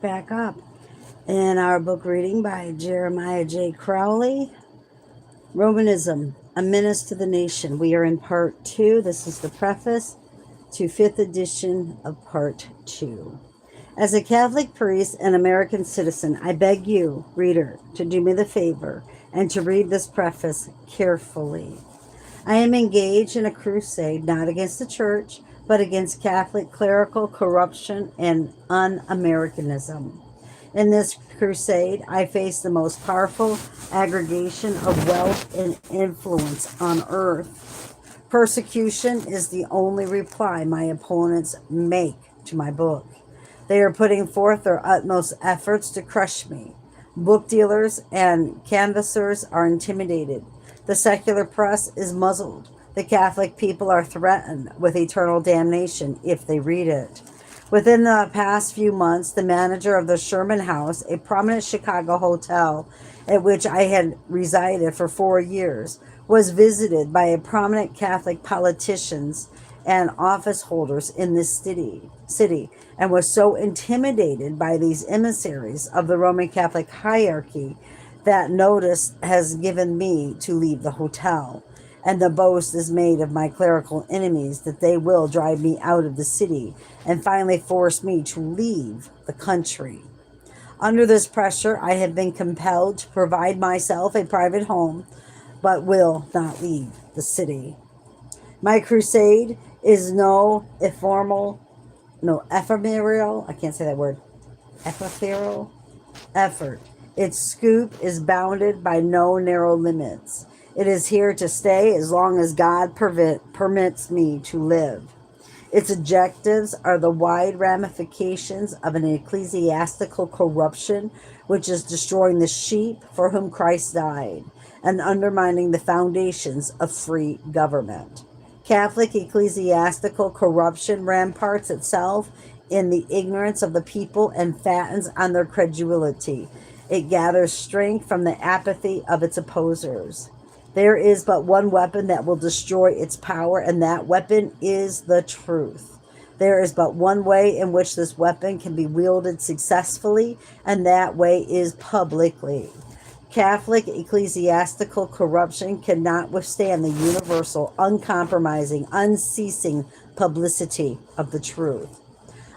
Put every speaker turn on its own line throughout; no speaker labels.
Back up in our book reading by Jeremiah J. Crowley, Romanism, A Menace to the Nation. We are in part 2. This is the preface to 5th edition of part 2. As a Catholic priest and American citizen, I beg you, reader, to do me the favor and to read this preface carefully. I am engaged in a crusade not against the church, but against Catholic clerical corruption and un-Americanism. In this crusade, I face the most powerful aggregation of wealth and influence on earth. Persecution is the only reply my opponents make to my book. They are putting forth their utmost efforts to crush me. Book dealers and canvassers are intimidated. The secular press is muzzled. The Catholic people are threatened with eternal damnation if they read it. Within the past few months, the manager of the Sherman House, a prominent Chicago hotel at which I had resided for 4 years, was visited by a prominent Catholic politicians and office holders in this city, and was so intimidated by these emissaries of the Roman Catholic hierarchy that notice has given me to leave the hotel, and the boast is made of my clerical enemies that they will drive me out of the city and finally force me to leave the country. Under this pressure, I have been compelled to provide myself a private home, but will not leave the city. My crusade is no ephemeral, I can't say that word, ephemeral effort. Its scope is bounded by no narrow limits. It is here to stay as long as God permits me to live. Its objectives are the wide ramifications of an ecclesiastical corruption which is destroying the sheep for whom Christ died and undermining the foundations of free government. Catholic ecclesiastical corruption ramparts itself in the ignorance of the people and fattens on their credulity. It gathers strength from the apathy of its opposers. There is but one weapon that will destroy its power, and that weapon is the truth. There is but one way in which this weapon can be wielded successfully, and that way is publicly. Catholic ecclesiastical corruption cannot withstand the universal, uncompromising, unceasing publicity of the truth.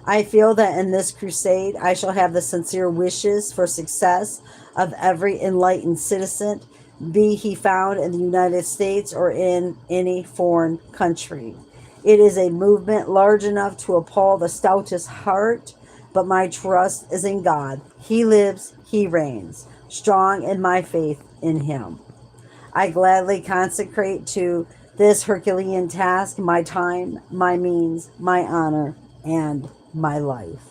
I feel that in this crusade I shall have the sincere wishes for success of every enlightened citizen, be he found in the United States or in any foreign country. It is a movement large enough to appall the stoutest heart, but my trust is in God. He lives, he reigns, strong in my faith in him. I gladly consecrate to this Herculean task my time, my means, my honor, and my life.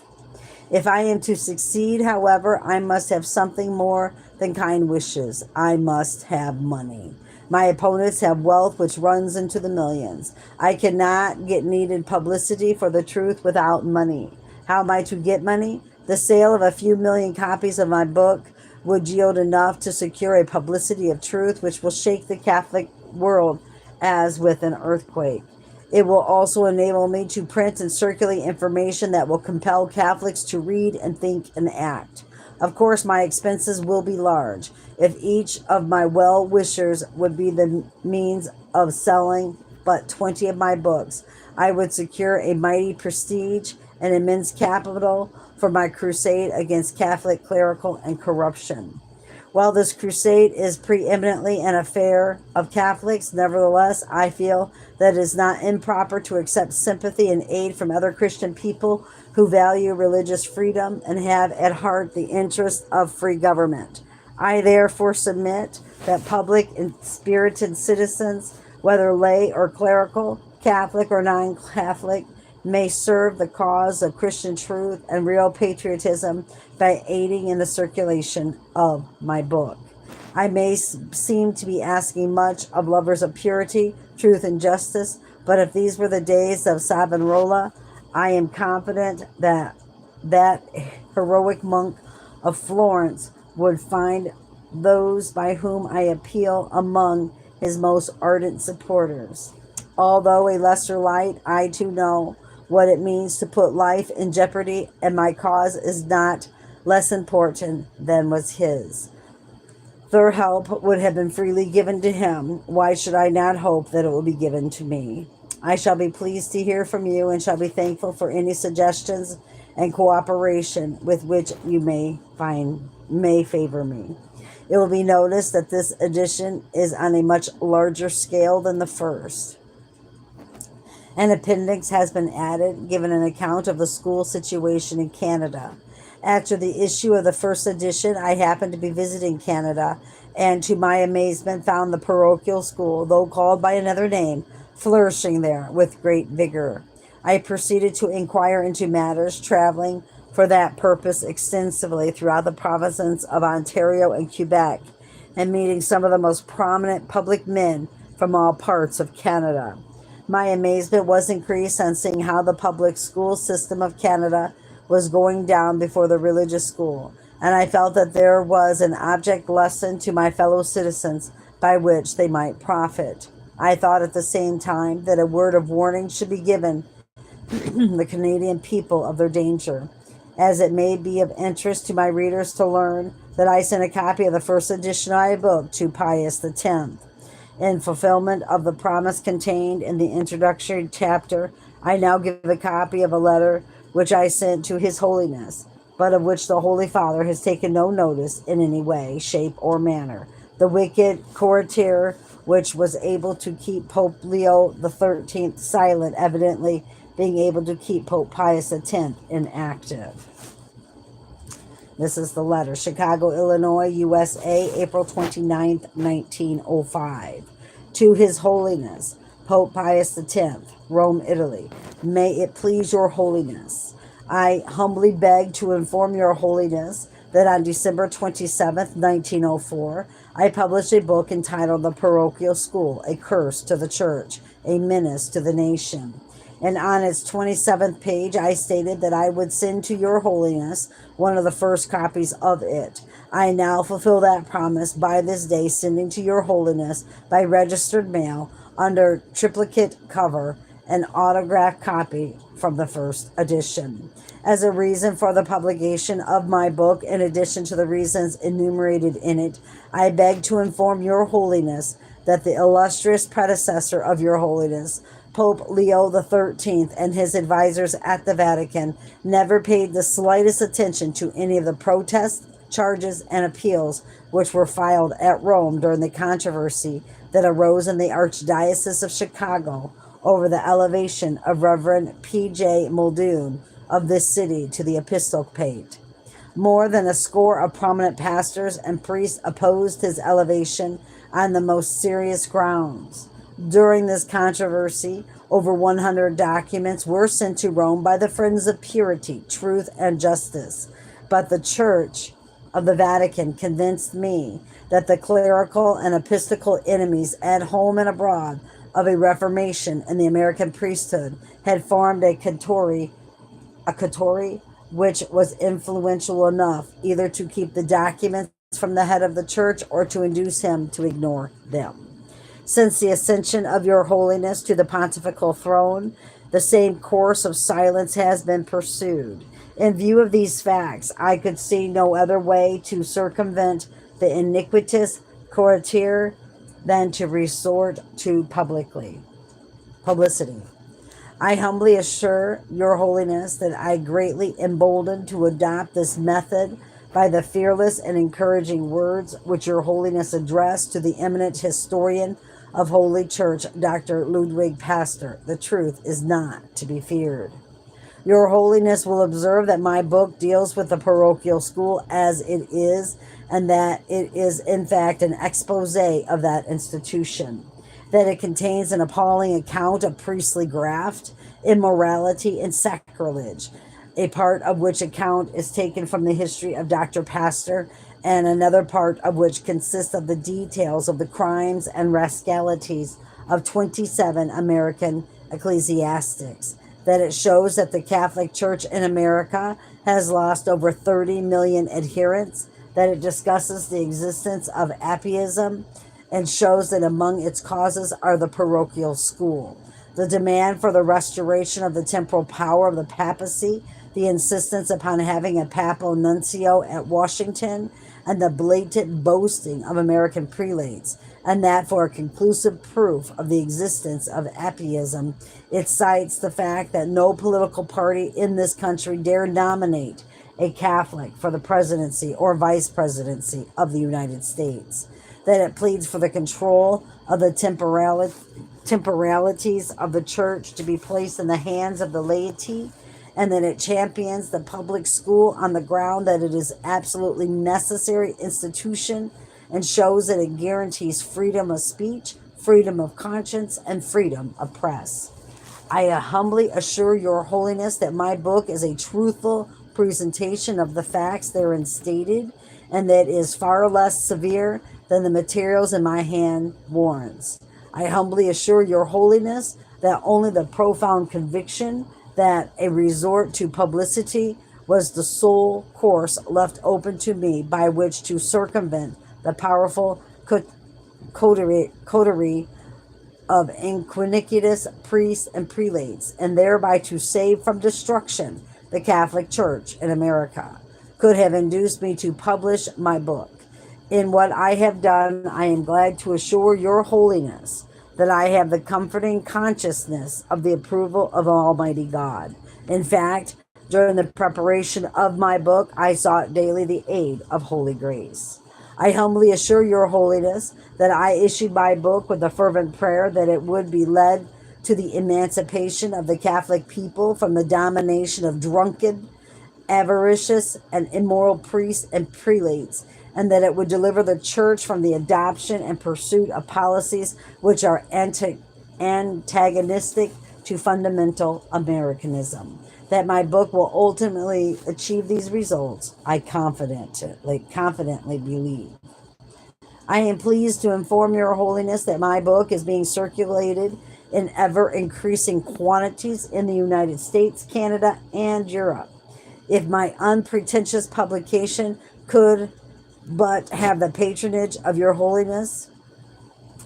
If I am to succeed, however, I must have something more than kind wishes. I must have money. My opponents have wealth which runs into the millions. I cannot get needed publicity for the truth without money. How am I to get money? The sale of a few million copies of my book would yield enough to secure a publicity of truth which will shake the Catholic world as with an earthquake. It will also enable me to print and circulate information that will compel Catholics to read and think and act. Of course, my expenses will be large. If each of my well-wishers would be the means of selling but 20 of my books, I would secure a mighty prestige and immense capital for my crusade against Catholic clerical and corruption. While this crusade is preeminently an affair of Catholics, nevertheless, I feel that it is not improper to accept sympathy and aid from other Christian people who value religious freedom and have at heart the interests of free government. I therefore submit that public and spirited citizens, whether lay or clerical, Catholic or non-Catholic, may serve the cause of Christian truth and real patriotism by aiding in the circulation of my book. I may seem to be asking much of lovers of purity, truth, and justice, but if these were the days of Savonarola, I am confident that that heroic monk of Florence would find those by whom I appeal among his most ardent supporters. Although a lesser light, I too know what it means to put life in jeopardy, and my cause is not less important than was his. Their help would have been freely given to him. Why should I not hope that it will be given to me? I shall be pleased to hear from you and shall be thankful for any suggestions and cooperation with which you may favor me. It will be noticed that this edition is on a much larger scale than the first. An appendix has been added, giving an account of the school situation in Canada. After the issue of the first edition, I happened to be visiting Canada, and to my amazement found the parochial school, though called by another name, flourishing there with great vigor. I proceeded to inquire into matters, traveling for that purpose extensively throughout the provinces of Ontario and Quebec, and meeting some of the most prominent public men from all parts of Canada. My amazement was increased on seeing how the public school system of Canada was going down before the religious school, and I felt that there was an object lesson to my fellow citizens by which they might profit. I thought at the same time that a word of warning should be given the Canadian people of their danger, as it may be of interest to my readers to learn that I sent a copy of the first edition of my book to Pius X. In fulfillment of the promise contained in the introductory chapter, I now give a copy of a letter which I sent to His Holiness, but of which the Holy Father has taken no notice in any way, shape, or manner. The wicked courtier, which was able to keep Pope Leo XIII silent, evidently being able to keep Pope Pius X inactive. This is the letter. Chicago, Illinois, USA, April 29th, 1905. To His Holiness, Pope Pius X, Rome, Italy. May it please your Holiness. I humbly beg to inform your Holiness that on December 27th, 1904, I published a book entitled The Parochial School, A Curse to the Church, a Menace to the Nation. And on its 27th page, I stated that I would send to your Holiness one of the first copies of it. I now fulfill that promise by this day, sending to your Holiness by registered mail under triplicate cover an autographed copy from the first edition. As a reason for the publication of my book, in addition to the reasons enumerated in it, I beg to inform your Holiness that the illustrious predecessor of your Holiness, Pope Leo XIII, and his advisors at the Vatican never paid the slightest attention to any of the protests, charges, and appeals which were filed at Rome during the controversy that arose in the Archdiocese of Chicago over the elevation of Reverend P.J. Muldoon of this city to the episcopate. More than a score of prominent pastors and priests opposed his elevation on the most serious grounds. During this controversy, over 100 documents were sent to Rome by the Friends of Purity, Truth, and Justice. But the Church of the Vatican convinced me that the clerical and episcopal enemies at home and abroad of a reformation in the American priesthood had formed a coterie which was influential enough either to keep the documents from the head of the church or to induce him to ignore them. Since the ascension of your Holiness to the pontifical throne, the same course of silence has been pursued. In view of these facts, I could see no other way to circumvent the iniquitous courtier than to resort to publicity. I humbly assure your Holiness that I greatly emboldened to adopt this method by the fearless and encouraging words which your Holiness addressed to the eminent historian of Holy Church, Dr. Ludwig Pastor. The truth is not to be feared. Your Holiness will observe that my book deals with the parochial school as it is, and that it is in fact an expose of that institution, that it contains an appalling account of priestly graft, immorality, and sacrilege, a part of which account is taken from the history of Dr. Pastor, and another part of which consists of the details of the crimes and rascalities of 27 American ecclesiastics, that it shows that the Catholic Church in America has lost over 30 million adherents, that it discusses the existence of atheism and shows that among its causes are the parochial school, the demand for the restoration of the temporal power of the papacy, the insistence upon having a papal nuncio at Washington, and the blatant boasting of American prelates, and that for a conclusive proof of the existence of atheism, it cites the fact that no political party in this country dare nominate a Catholic for the presidency or vice presidency of the United States, that it pleads for the control of the temporalities of the church to be placed in the hands of the laity, and that it champions the public school on the ground that it is absolutely necessary institution, and shows that it guarantees freedom of speech, freedom of conscience, and freedom of press. I humbly assure your holiness that my book is a truthful presentation of the facts therein stated, and that is far less severe than the materials in my hand warrants. I humbly assure your holiness that only the profound conviction that a resort to publicity was the sole course left open to me by which to circumvent the powerful coterie of iniquitous priests and prelates, and thereby to save from destruction the Catholic Church in America, could have induced me to publish my book. In what I have done, I am glad to assure your holiness that I have the comforting consciousness of the approval of Almighty God. In fact, during the preparation of my book, I sought daily the aid of Holy Grace. I humbly assure your holiness that I issued my book with a fervent prayer that it would be led to the emancipation of the Catholic people from the domination of drunken, avaricious, and immoral priests and prelates, and that it would deliver the church from the adoption and pursuit of policies which are antagonistic to fundamental Americanism. That my book will ultimately achieve these results, I confidently believe. I am pleased to inform your holiness that my book is being circulated in ever-increasing quantities in the United States, Canada, and Europe. If my unpretentious publication could but have the patronage of your holiness,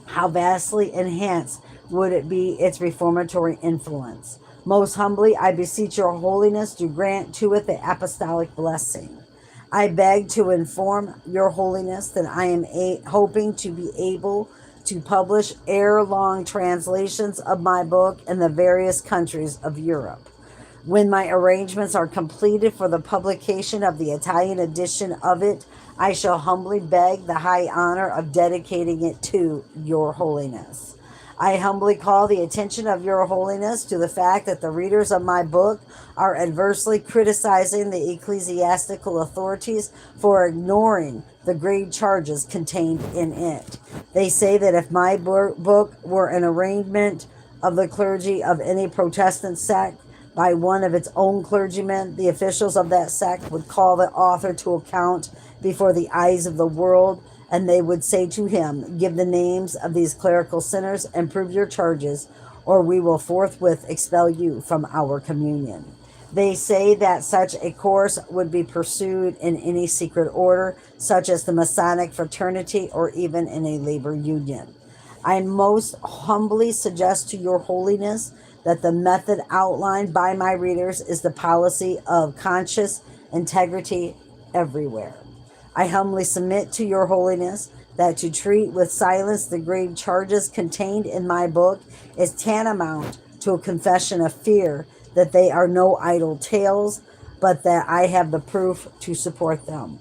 how vastly enhanced would it be its reformatory influence. Most humbly, I beseech your holiness to grant to it the apostolic blessing. I beg to inform your holiness that I am hoping to be able to publish ere long translations of my book in the various countries of Europe. When my arrangements are completed for the publication of the Italian edition of it, I shall humbly beg the high honor of dedicating it to your holiness. I humbly call the attention of your holiness to the fact that the readers of my book are adversely criticizing the ecclesiastical authorities for ignoring the grave charges contained in it. They say that if my book were an arraignment of the clergy of any Protestant sect by one of its own clergymen, the officials of that sect would call the author to account before the eyes of the world, and they would say to him, "Give the names of these clerical sinners and prove your charges, or we will forthwith expel you from our communion." They say that such a course would be pursued in any secret order, such as the Masonic fraternity or even in a labor union. I most humbly suggest to your holiness that the method outlined by my readers is the policy of conscious integrity everywhere. I humbly submit to your holiness that to treat with silence the grave charges contained in my book is tantamount to a confession of fear that they are no idle tales, but that I have the proof to support them.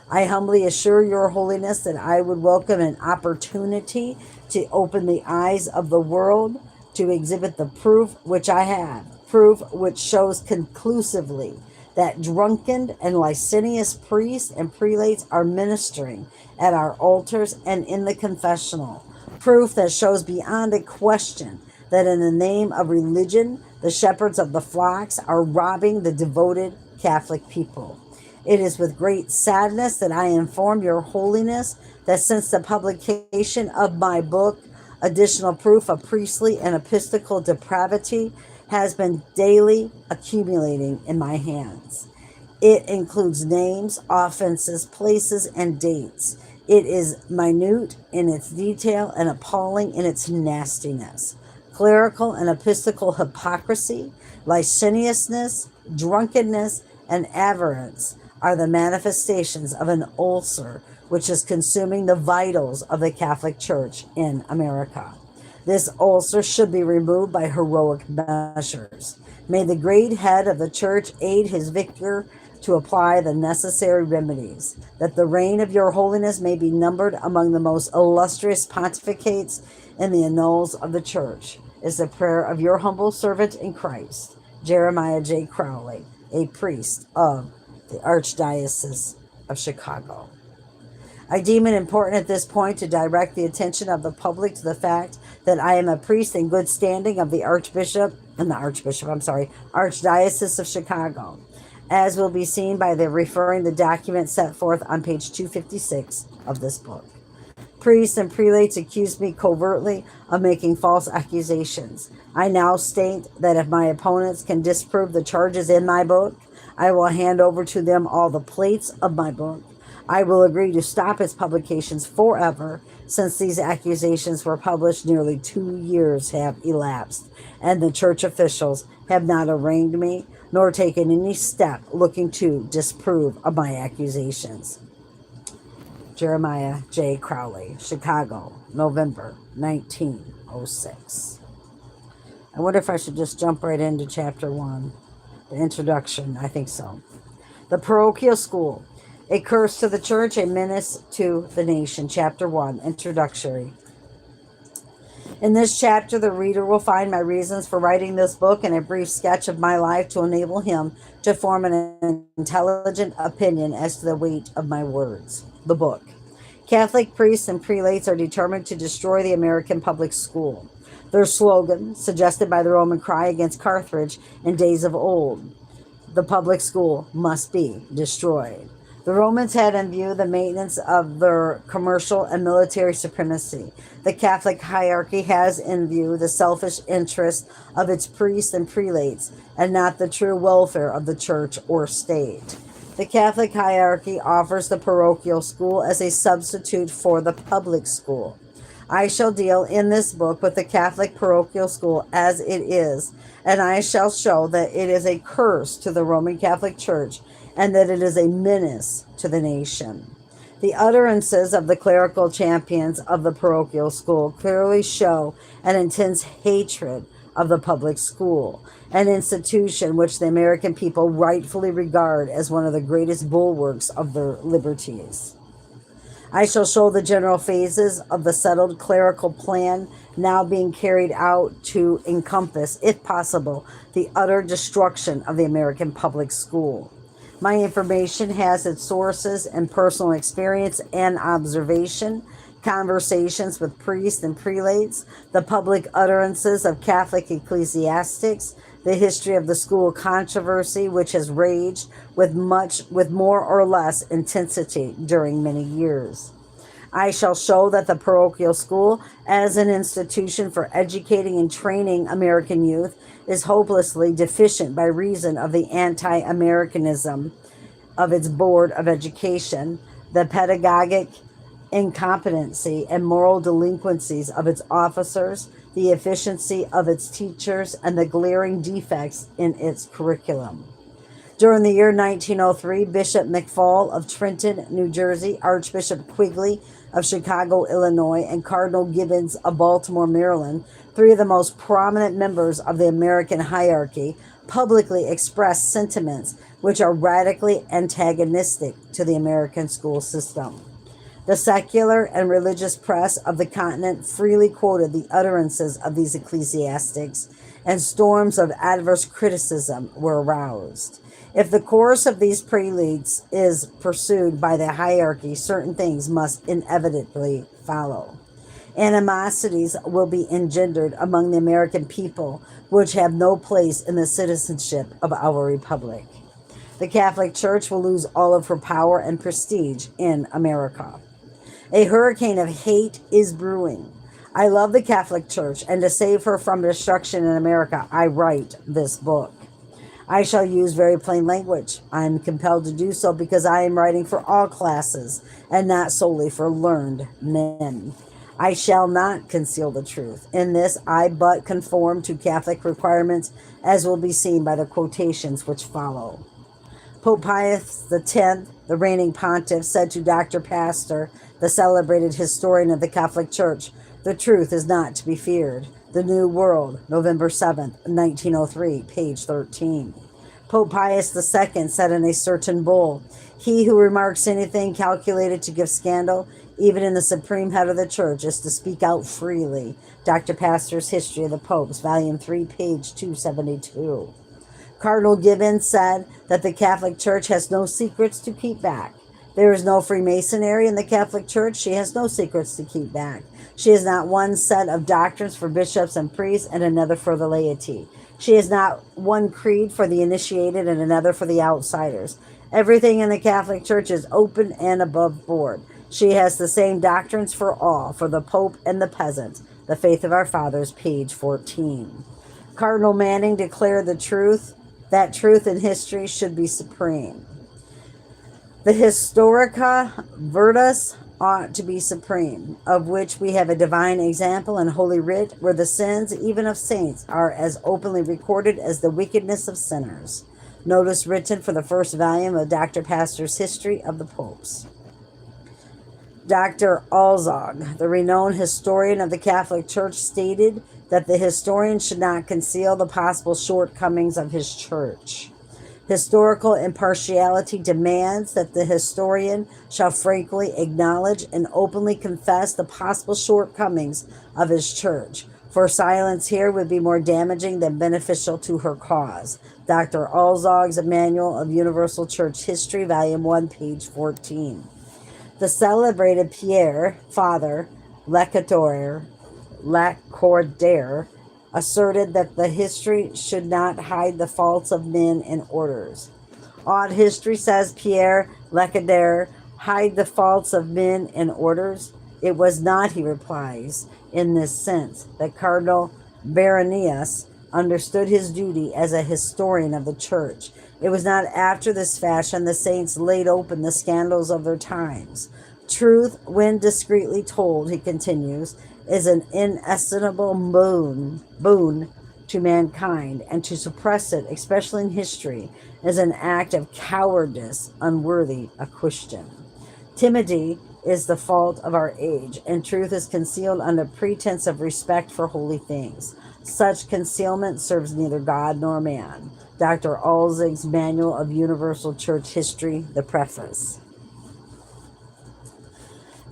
I humbly assure your holiness that I would welcome an opportunity to open the eyes of the world to exhibit the proof which I have, proof which shows conclusively that drunken and licentious priests and prelates are ministering at our altars and in the confessional. Proof that shows beyond a question that in the name of religion, the shepherds of the flocks are robbing the devoted Catholic people. It is with great sadness that I inform your holiness that since the publication of my book, additional proof of priestly and episcopal depravity has been daily accumulating in my hands. It includes names, offenses, places, and dates. It is minute in its detail and appalling in its nastiness. Clerical and episcopal hypocrisy, licentiousness, drunkenness, and avarice are the manifestations of an ulcer which is consuming the vitals of the Catholic Church in America. This ulcer should be removed by heroic measures. May the great head of the Church aid his vicar to apply the necessary remedies, that the reign of your holiness may be numbered among the most illustrious pontificates in the annals of the Church, is the prayer of your humble servant in Christ, Jeremiah J. Crowley, a priest of the Archdiocese of Chicago. I deem it important at this point to direct the attention of the public to the fact that I am a priest in good standing of the Archdiocese of Chicago, as will be seen by the referring the document set forth on page 256 of this book. Priests and prelates accused me covertly of making false accusations. I now state that if my opponents can disprove the charges in my book, I will hand over to them all the plates of my book. I will agree to stop its publications forever, since these accusations were published nearly 2 years have elapsed, and the church officials have not arraigned me, nor taken any step looking to disprove of my accusations. Jeremiah J. Crowley, Chicago, November 1906. I wonder if I should just jump right into chapter 1, the introduction. I think so. The parochial school. A curse to the church, a menace to the nation. Chapter 1, introductory. In this chapter, the reader will find my reasons for writing this book and a brief sketch of my life to enable him to form an intelligent opinion as to the weight of my words. The book. Catholic priests and prelates are determined to destroy the American public school. Their slogan, suggested by the Roman cry against Carthage in days of old, the public school must be destroyed. The Romans had in view the maintenance of their commercial and military supremacy. The Catholic hierarchy has in view the selfish interest of its priests and prelates, and not the true welfare of the church or state. The Catholic hierarchy offers the parochial school as a substitute for the public school. I shall deal in this book with the Catholic parochial school as it is, and I shall show that it is a curse to the Roman Catholic Church and that it is a menace to the nation. The utterances of the clerical champions of the parochial school clearly show an intense hatred of the public school, an institution which the American people rightfully regard as one of the greatest bulwarks of their liberties. I shall show the general phases of the settled clerical plan now being carried out to encompass, if possible, the utter destruction of the American public school. My information has its sources in personal experience and observation, conversations with priests and prelates, the public utterances of Catholic ecclesiastics, the history of the school controversy, which has raged with more or less intensity during many years. I shall show that the parochial school, as an institution for educating and training American youth, is hopelessly deficient by reason of the anti-Americanism of its Board of Education, the pedagogic incompetency and moral delinquencies of its officers, the efficiency of its teachers, and the glaring defects in its curriculum. During the year 1903, Bishop McFall of Trenton, New Jersey, Archbishop Quigley of Chicago, Illinois, and Cardinal Gibbons of Baltimore, Maryland, three of the most prominent members of the American hierarchy, publicly expressed sentiments which are radically antagonistic to the American school system. The secular and religious press of the continent freely quoted the utterances of these ecclesiastics, and storms of adverse criticism were aroused. If the course of these prelates is pursued by the hierarchy, certain things must inevitably follow. Animosities will be engendered among the American people, which have no place in the citizenship of our republic. The Catholic Church will lose all of her power and prestige in America. A hurricane of hate is brewing. I love the Catholic Church, and to save her from destruction in America, I write this book. I shall use very plain language. I am compelled to do so because I am writing for all classes and not solely for learned men. I shall not conceal the truth. In this I but conform to Catholic requirements, as will be seen by the quotations which follow. Pope Pius X, the reigning pontiff, said to Dr. Pastor, the celebrated historian of the Catholic Church, "The truth is not to be feared." The New World, November 7th, 1903, page 13. Pope Pius II said in a certain bull, "He who remarks anything calculated to give scandal, even in the supreme head of the church, is to speak out freely." Dr. Pastor's History of the Popes, Volume 3, page 272. Cardinal Gibbon said that the Catholic Church has no secrets to keep back. There is no Freemasonry in the Catholic Church. She has no secrets to keep back. She has not one set of doctrines for bishops and priests and another for the laity. She has not one creed for the initiated and another for the outsiders. Everything in the Catholic Church is open and above board. She has the same doctrines for all, for the Pope and the peasant. The Faith of Our Fathers, page 14. Cardinal Manning declared that truth in history should be supreme. The Historica Virtus ought to be supreme, of which we have a divine example in Holy Writ, where the sins even of saints are as openly recorded as the wickedness of sinners. Notice written for the first volume of Dr. Pastor's History of the Popes. Dr. Alzog, the renowned historian of the Catholic Church, stated that the historian should not conceal the possible shortcomings of his church. Historical impartiality demands that the historian shall frankly acknowledge and openly confess the possible shortcomings of his church, for silence here would be more damaging than beneficial to her cause. Dr. Alzog's Manual of Universal Church History, Volume 1, page 14. The celebrated Pierre, Father Lacordaire, asserted that the history should not hide the faults of men and orders. Ought history, says Pierre Lacordaire, hide the faults of men and orders? It was not, he replies, in this sense that Cardinal Baronius understood his duty as a historian of the Church. It was not after this fashion the saints laid open the scandals of their times. Truth, when discreetly told, he continues, is an inestimable boon to mankind, and to suppress it, especially in history, is an act of cowardice unworthy a Christian. Timidity is the fault of our age, and truth is concealed under pretense of respect for holy things. Such concealment serves neither God nor man. Dr. Alzog's Manual of Universal Church History, the preface.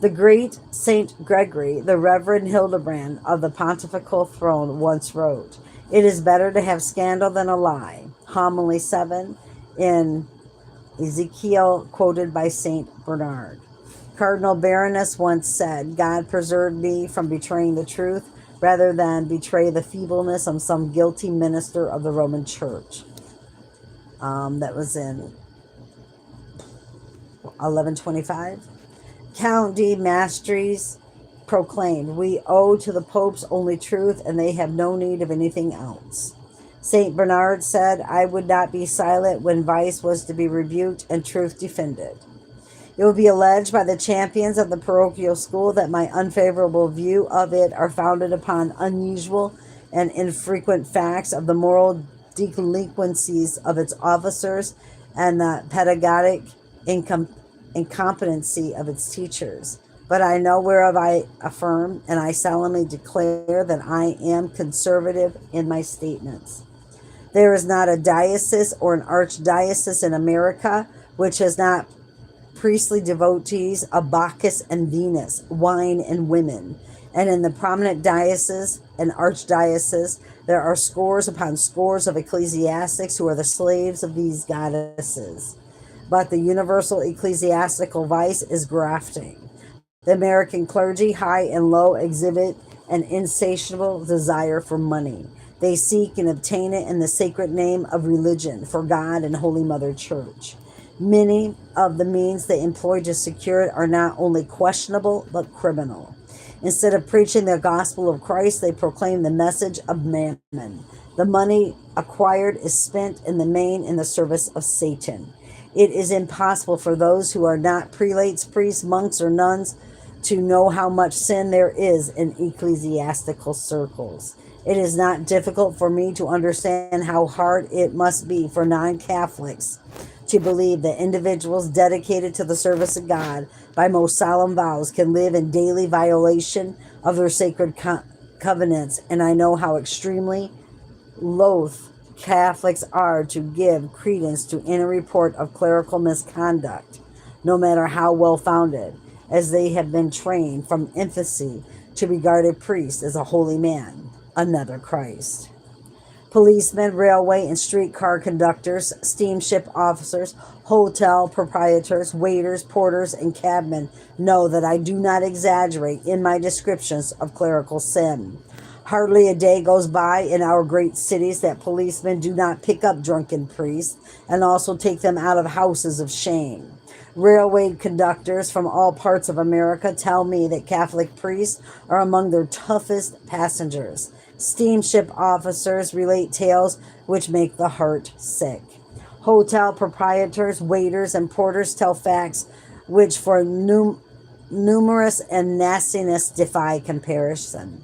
The great Saint Gregory, the Reverend Hildebrand of the pontifical throne, once wrote, "It is better to have scandal than a lie." Homily 7 in Ezekiel, quoted by Saint Bernard. Cardinal Baronius once said, "God preserved me from betraying the truth rather than betray the feebleness of some guilty minister of the Roman Church." That was in 1125. Count de Maistres proclaimed, "We owe to the popes only truth, and they have no need of anything else." Saint Bernard said, "I would not be silent when vice was to be rebuked and truth defended." It will be alleged by the champions of the parochial school that my unfavorable view of it are founded upon unusual and infrequent facts of the moral delinquencies of its officers and the pedagogic incompetency of its teachers. But I know whereof I affirm, and I solemnly declare that I am conservative in my statements. There is not a diocese or an archdiocese in America which has not priestly devotees of Bacchus and Venus, wine and women. And in the prominent dioceses and archdioceses, there are scores upon scores of ecclesiastics who are the slaves of these goddesses. But the universal ecclesiastical vice is grafting. The American clergy, high and low, exhibit an insatiable desire for money. They seek and obtain it in the sacred name of religion, for God and Holy Mother Church. Many of the means they employ to secure it are not only questionable, but criminal. Instead of preaching the gospel of Christ, they proclaim the message of mammon. The money acquired is spent in the main in the service of Satan. It is impossible for those who are not prelates, priests, monks, or nuns to know how much sin there is in ecclesiastical circles. It is not difficult for me to understand how hard it must be for non-Catholics to believe that individuals dedicated to the service of God by most solemn vows can live in daily violation of their sacred covenants, and I know how extremely loath Catholics are to give credence to any report of clerical misconduct, no matter how well founded, as they have been trained from infancy to regard a priest as a holy man, another Christ. Policemen, railway and streetcar conductors, steamship officers, hotel proprietors, waiters, porters, and cabmen know that I do not exaggerate in my descriptions of clerical sin. Hardly a day goes by in our great cities that policemen do not pick up drunken priests and also take them out of houses of shame. Railway conductors from all parts of America tell me that Catholic priests are among their toughest passengers. Steamship officers relate tales which make the heart sick. Hotel proprietors, waiters, and porters tell facts which for numerous and nastiness defy comparison.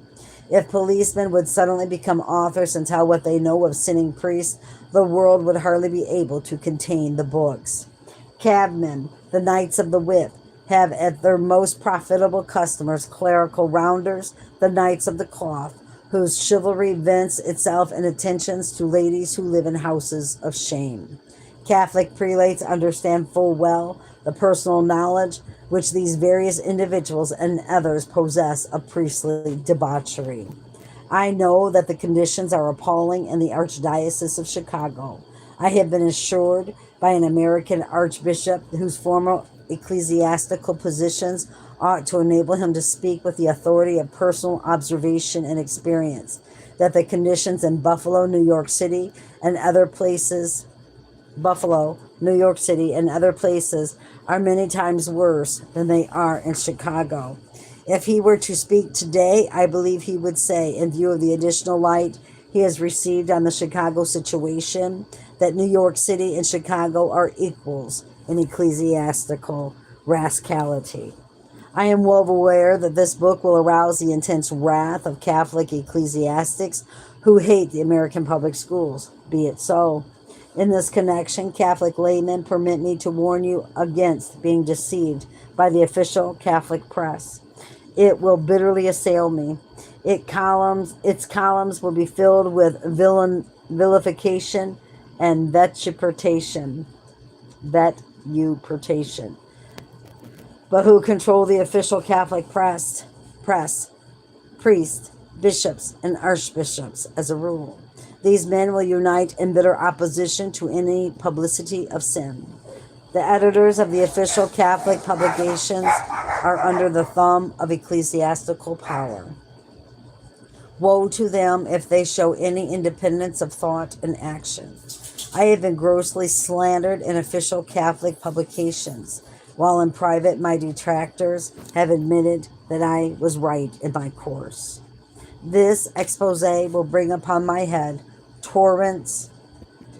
If policemen would suddenly become authors and tell what they know of sinning priests, the world would hardly be able to contain the books. Cabmen, the knights of the whip, have at their most profitable customers clerical rounders, the knights of the cloth, whose chivalry vents itself in attentions to ladies who live in houses of shame. Catholic prelates understand full well the personal knowledge which these various individuals and others possess of priestly debauchery. I know that the conditions are appalling in the Archdiocese of Chicago. I have been assured by an American archbishop whose former ecclesiastical positions ought to enable him to speak with the authority of personal observation and experience, that the conditions in Buffalo, New York City, and other places are many times worse than they are in Chicago. If he were to speak today, I believe he would say, in view of the additional light he has received on the Chicago situation, that New York City and Chicago are equals in ecclesiastical rascality. I am well aware that this book will arouse the intense wrath of Catholic ecclesiastics who hate the American public schools. Be it so. In this connection, Catholic laymen, permit me to warn you against being deceived by the official Catholic press. It will bitterly assail me. Its columns will be filled with vilification and vituperation. But who control the official Catholic press, priests, bishops, and archbishops as a rule. These men will unite in bitter opposition to any publicity of sin. The editors of the official Catholic publications are under the thumb of ecclesiastical power. Woe to them if they show any independence of thought and action. I have been grossly slandered in official Catholic publications, while in private my detractors have admitted that I was right in my course. This expose will bring upon my head torrents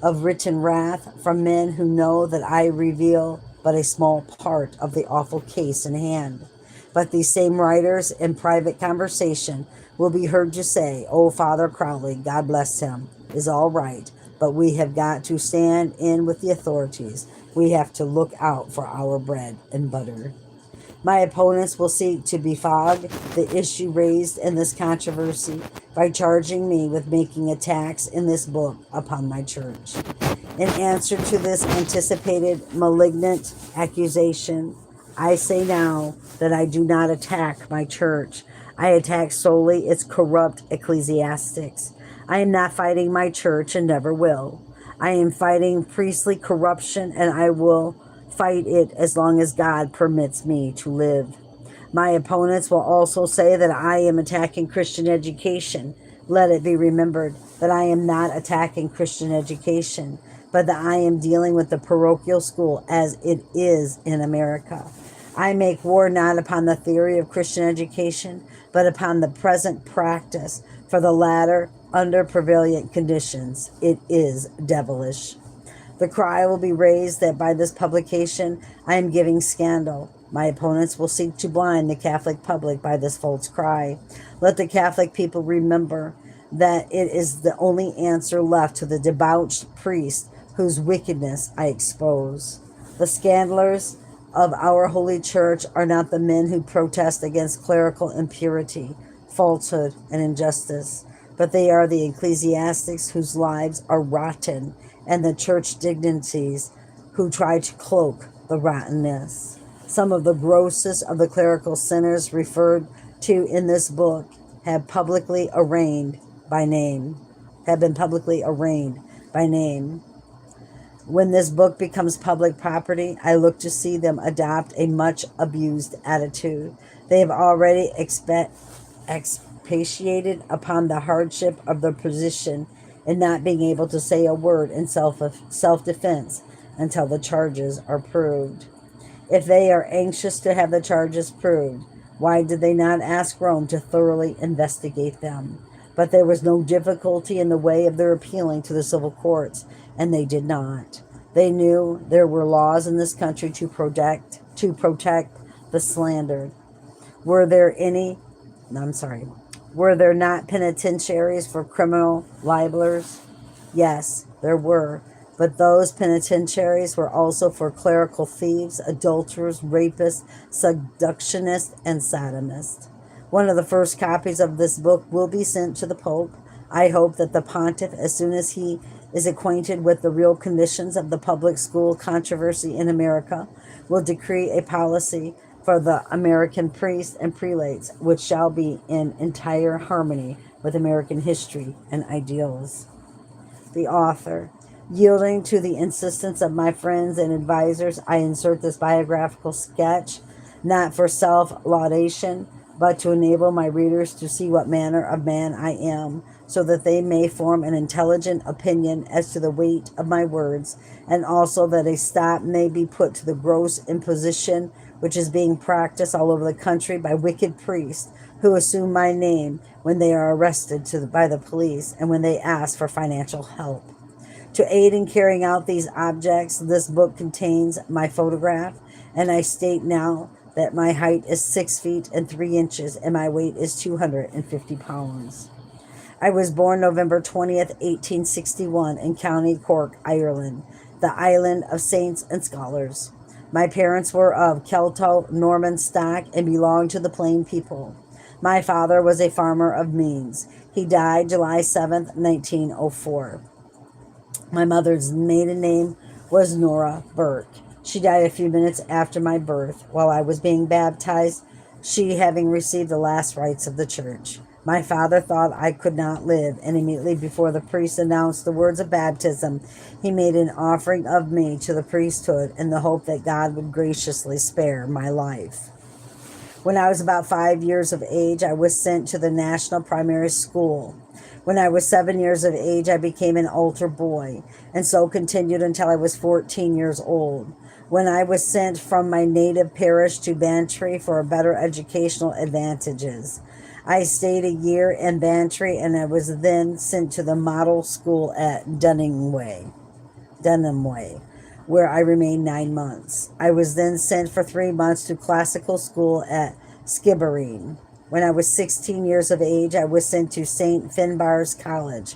of written wrath from men who know that I reveal but a small part of the awful case in hand. But these same writers in private conversation will be heard to say, "Oh, Father Crowley, God bless him, is all right, but we have got to stand in with the authorities. We have to look out for our bread and butter." My opponents will seek to befog the issue raised in this controversy by charging me with making attacks in this book upon my church. In answer to this anticipated malignant accusation, I say now that I do not attack my church. I attack solely its corrupt ecclesiastics. I am not fighting my church and never will. I am fighting priestly corruption, and I will fight it as long as God permits me to live. My opponents will also say that I am attacking Christian education. Let it be remembered that I am not attacking Christian education, but that I am dealing with the parochial school as it is in America. I make war not upon the theory of Christian education, but upon the present practice. For the latter, under prevalent conditions, it is devilish. The cry will be raised that by this publication I am giving scandal My opponents will seek to blind the Catholic public by this false cry. Let the Catholic people remember that it is the only answer left to the debauched priest whose wickedness I expose. The scandalers of our holy church are not the men who protest against clerical impurity, falsehood, and injustice, but they are the ecclesiastics whose lives are rotten and the church dignitaries who try to cloak the rottenness. Some of the grossest of the clerical sinners referred to in this book have publicly arraigned by name, have been publicly arraigned by name. When this book becomes public property, I look to see them adopt a much abused attitude. They have already expatiated upon the hardship of their position in not being able to say a word in self-defense until the charges are proved. If they are anxious to have the charges proved, why did they not ask Rome to thoroughly investigate them? But there was no difficulty in the way of their appealing to the civil courts, and they did not. They knew there were laws in this country to protect the slandered. Were there not penitentiaries for criminal libelers? Yes, there were. But those penitentiaries were also for clerical thieves, adulterers, rapists, seductionists, and sodomists. One of the first copies of this book will be sent to the Pope. I hope that the pontiff, as soon as he is acquainted with the real conditions of the public school controversy in America, will decree a policy for the American priests and prelates, which shall be in entire harmony with American history and ideals. The author. Yielding to the insistence of my friends and advisors, I insert this biographical sketch, not for self-laudation, but to enable my readers to see what manner of man I am, so that they may form an intelligent opinion as to the weight of my words, and also that a stop may be put to the gross imposition which is being practiced all over the country by wicked priests who assume my name when they are arrested by the police and when they ask for financial help. To aid in carrying out these objects, this book contains my photograph, and I state now that my height is 6 feet and 3 inches and my weight is 250 pounds. I was born November 20th, 1861 in County Cork, Ireland, the island of saints and scholars. My parents were of Celto-Norman stock and belonged to the plain people. My father was a farmer of means. He died July 7th, 1904. My mother's maiden name was Nora Burke. She died a few minutes after my birth, while I was being baptized, she having received the last rites of the church. My father thought I could not live, and immediately before the priest announced the words of baptism, he made an offering of me to the priesthood in the hope that God would graciously spare my life. When I was about 5 years of age, I was sent to the National Primary School. When I was 7 years of age, I became an altar boy, and so continued until I was 14 years old, when I was sent from my native parish to Bantry for better educational advantages. I stayed a year in Bantry, and I was then sent to the model school at Dunham Way, where I remained 9 months. I was then sent for 3 months to classical school at Skibbereen. When I was 16 years of age, I was sent to St. Finbarr's College,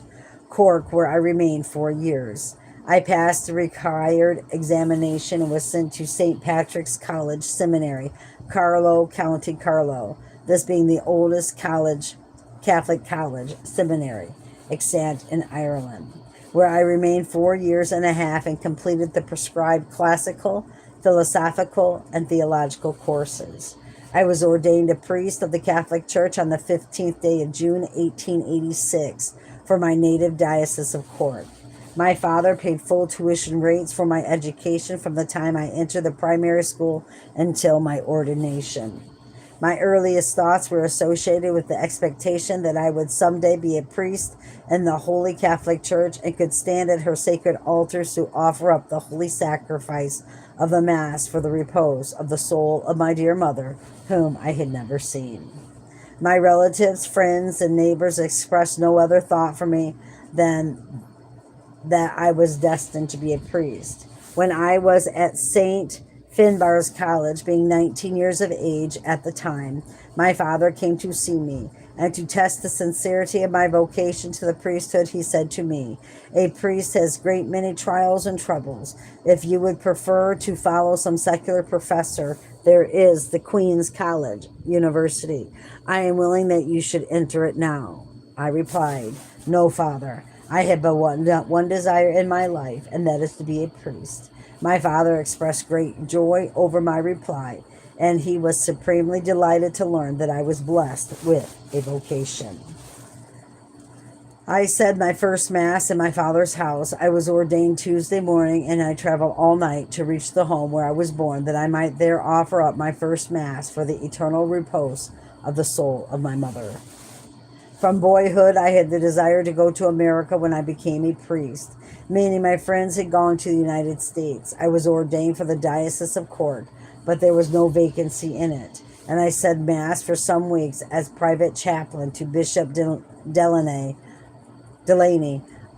Cork, where I remained 4 years. I passed the required examination and was sent to St. Patrick's College Seminary, Carlow, County Carlow, this being the oldest Catholic college seminary extant in Ireland, where I remained 4 years and a half and completed the prescribed classical, philosophical, and theological courses. I was ordained a priest of the Catholic Church on the 15th day of June, 1886, for my native diocese of Cork. My father paid full tuition rates for my education from the time I entered the primary school until my ordination. My earliest thoughts were associated with the expectation that I would someday be a priest in the Holy Catholic Church and could stand at her sacred altars to offer up the holy sacrifice of the Mass for the repose of the soul of my dear mother, whom I had never seen. My relatives, friends, and neighbors expressed no other thought for me than that I was destined to be a priest. When I was at St. Finbarr's College, being 19 years of age at the time. My father came to see me, and to test the sincerity of my vocation to the priesthood, he said to me, "A priest has great many trials and troubles. If you would prefer to follow some secular professor, there is the Queen's College, University. I am willing that you should enter it now." I replied, "No, Father. I have but one desire in my life, and that is to be a priest." My father expressed great joy over my reply, and he was supremely delighted to learn that I was blessed with a vocation. I said my first Mass in my father's house. I was ordained Tuesday morning, and I traveled all night to reach the home where I was born, that I might there offer up my first Mass for the eternal repose of the soul of my mother. From boyhood, I had the desire to go to America when I became a priest. Many of my friends had gone to the United States. I was ordained for the Diocese of Cork, but there was no vacancy in it, and I said Mass for some weeks as private chaplain to Bishop Delaney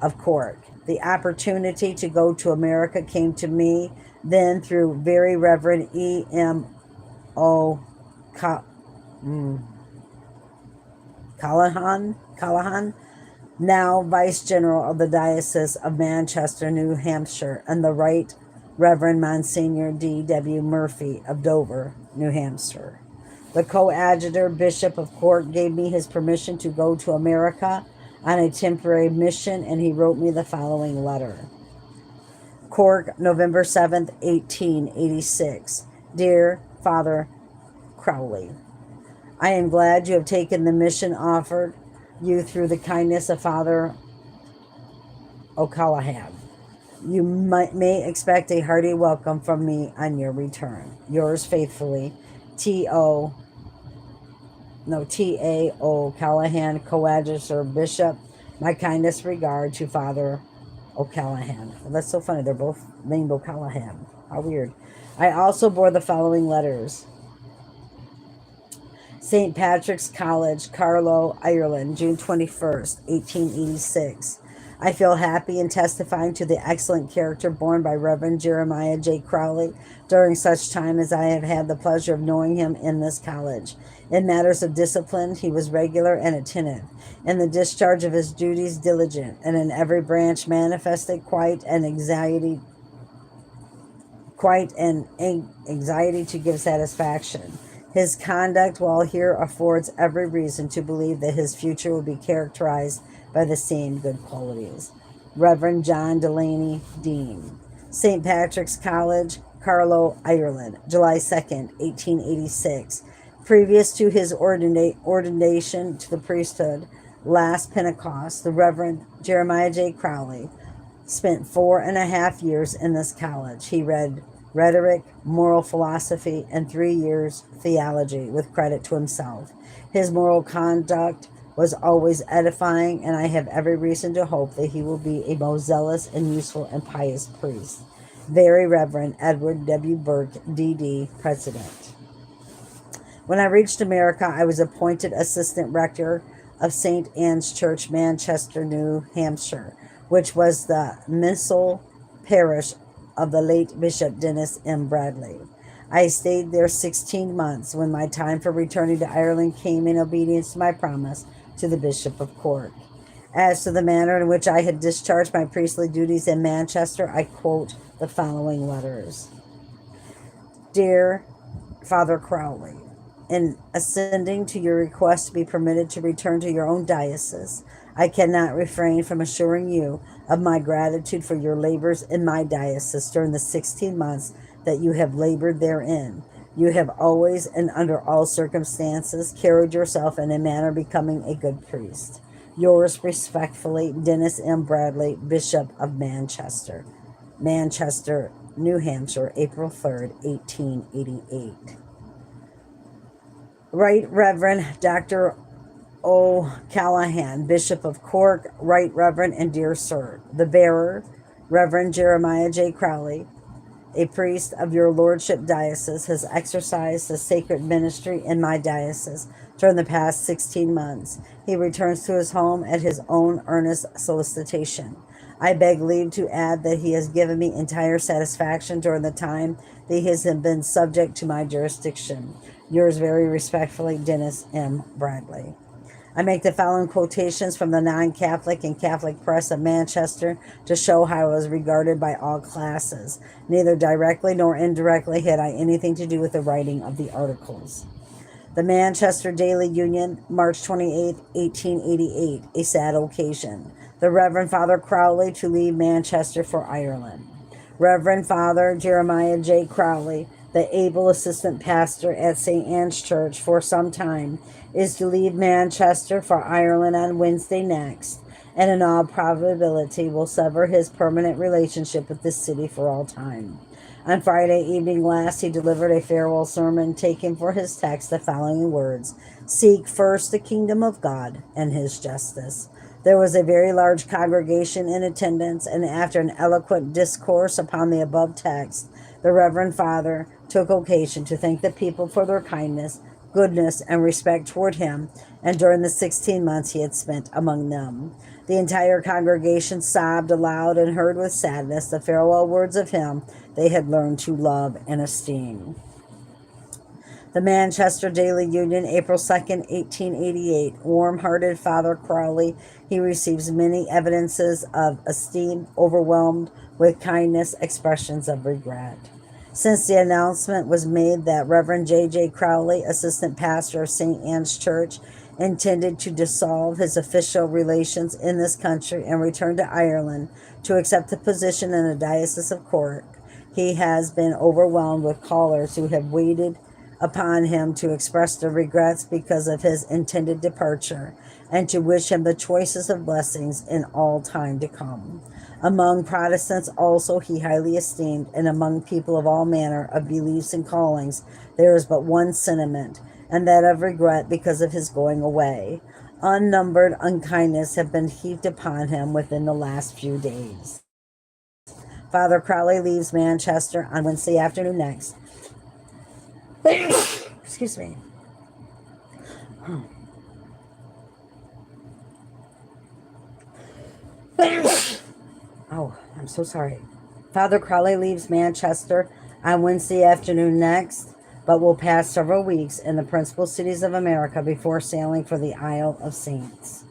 of Cork. The opportunity to go to America came to me then through Very Reverend E.M.O. Callahan, now Vice General of the Diocese of Manchester, New Hampshire, and the Right Reverend Monsignor D.W. Murphy of Dover, New Hampshire. The coadjutor Bishop of Cork gave me his permission to go to America on a temporary mission, and he wrote me the following letter. Cork, November 7th, 1886. Dear Father Crowley, I am glad you have taken the mission offered you through the kindness of Father O'Callahan. You may expect a hearty welcome from me on your return. Yours faithfully, T.A.O. Callahan, Coadjutor Bishop. My kindest regard to Father O'Callahan. Well, that's so funny. They're both named O'Callahan. How weird. I also bore the following letters. St. Patrick's College, Carlow, Ireland, June 21st, 1886. I feel happy in testifying to the excellent character borne by Reverend Jeremiah J. Crowley during such time as I have had the pleasure of knowing him in this college. In matters of discipline, he was regular and attentive. In the discharge of his duties, diligent, and in every branch manifested quite an anxiety to give satisfaction. His conduct while here affords every reason to believe that his future will be characterized by the same good qualities. Reverend John Delaney, Dean. St. Patrick's College, Carlow, Ireland, July 2nd, 1886. Previous to his ordination to the priesthood, last Pentecost, the Reverend Jeremiah J. Crowley spent 4.5 years in this college. He read rhetoric, moral philosophy, and 3 years theology with credit to himself. His moral conduct was always edifying, and I have every reason to hope that he will be a most zealous and useful and pious priest. Very Reverend Edward W. Burke, D.D., President. When I reached America, I was appointed Assistant Rector of St. Anne's Church, Manchester, New Hampshire, which was the missal parish of the late Bishop Dennis M. Bradley. I stayed there 16 months. When my time for returning to Ireland came, in obedience to my promise to the Bishop of Cork. As to the manner in which I had discharged my priestly duties in Manchester, I quote the following letters. Dear Father Crowley, in ascending to your request to be permitted to return to your own diocese, I cannot refrain from assuring you of my gratitude for your labors in my diocese during the 16 months that you have labored therein. You have always and under all circumstances carried yourself in a manner becoming a good priest. Yours respectfully, Dennis M. Bradley, Bishop of Manchester, New Hampshire, April 3rd, 1888. Right Reverend Dr. O'Callahan, Bishop of Cork, Right Reverend and Dear Sir, the bearer, Reverend Jeremiah J. Crowley, a priest of your lordship diocese, has exercised the sacred ministry in my diocese during the past 16 months. He returns to his home at his own earnest solicitation. I beg leave to add that he has given me entire satisfaction during the time that he has been subject to my jurisdiction. Yours very respectfully, Dennis M. Bradley. I make the following quotations from the non-Catholic and Catholic press of Manchester to show how I was regarded by all classes. Neither directly nor indirectly had I anything to do with the writing of the articles. The Manchester Daily Union, March 28, 1888, a sad occasion. The Reverend Father Crowley to leave Manchester for Ireland. Reverend Father Jeremiah J. Crowley, the able assistant pastor at St. Anne's Church for some time, is to leave Manchester for Ireland on Wednesday next, and in all probability will sever his permanent relationship with this city for all time. On Friday evening last, he delivered a farewell sermon, taking for his text the following words: "Seek first the kingdom of God and his justice." There was a very large congregation in attendance, and after an eloquent discourse upon the above text, the Reverend Father took occasion to thank the people for their kindness, goodness, and respect toward him, and during the 16 months he had spent among them. The entire congregation sobbed aloud and heard with sadness the farewell words of him they had learned to love and esteem. The Manchester Daily Union, April 2nd, 1888. Warm-hearted Father Crowley, he receives many evidences of esteem, overwhelmed with kindness, expressions of regret. Since the announcement was made that Reverend J. Crowley, assistant pastor of St. Anne's Church, intended to dissolve his official relations in this country and return to Ireland to accept the position in the Diocese of Cork, he has been overwhelmed with callers who have waited upon him to express their regrets because of his intended departure and to wish him the choicest of blessings in all time to come. Among Protestants also he highly esteemed, and among people of all manner of beliefs and callings there is but one sentiment, and that of regret because of his going away. Unnumbered unkindness have been heaped upon him within the last few days. Father Crowley leaves Manchester on Wednesday afternoon next. Excuse me. Oh, I'm so sorry. Father Crowley leaves Manchester on Wednesday afternoon next, but will pass several weeks in the principal cities of America before sailing for the Isle of Saints.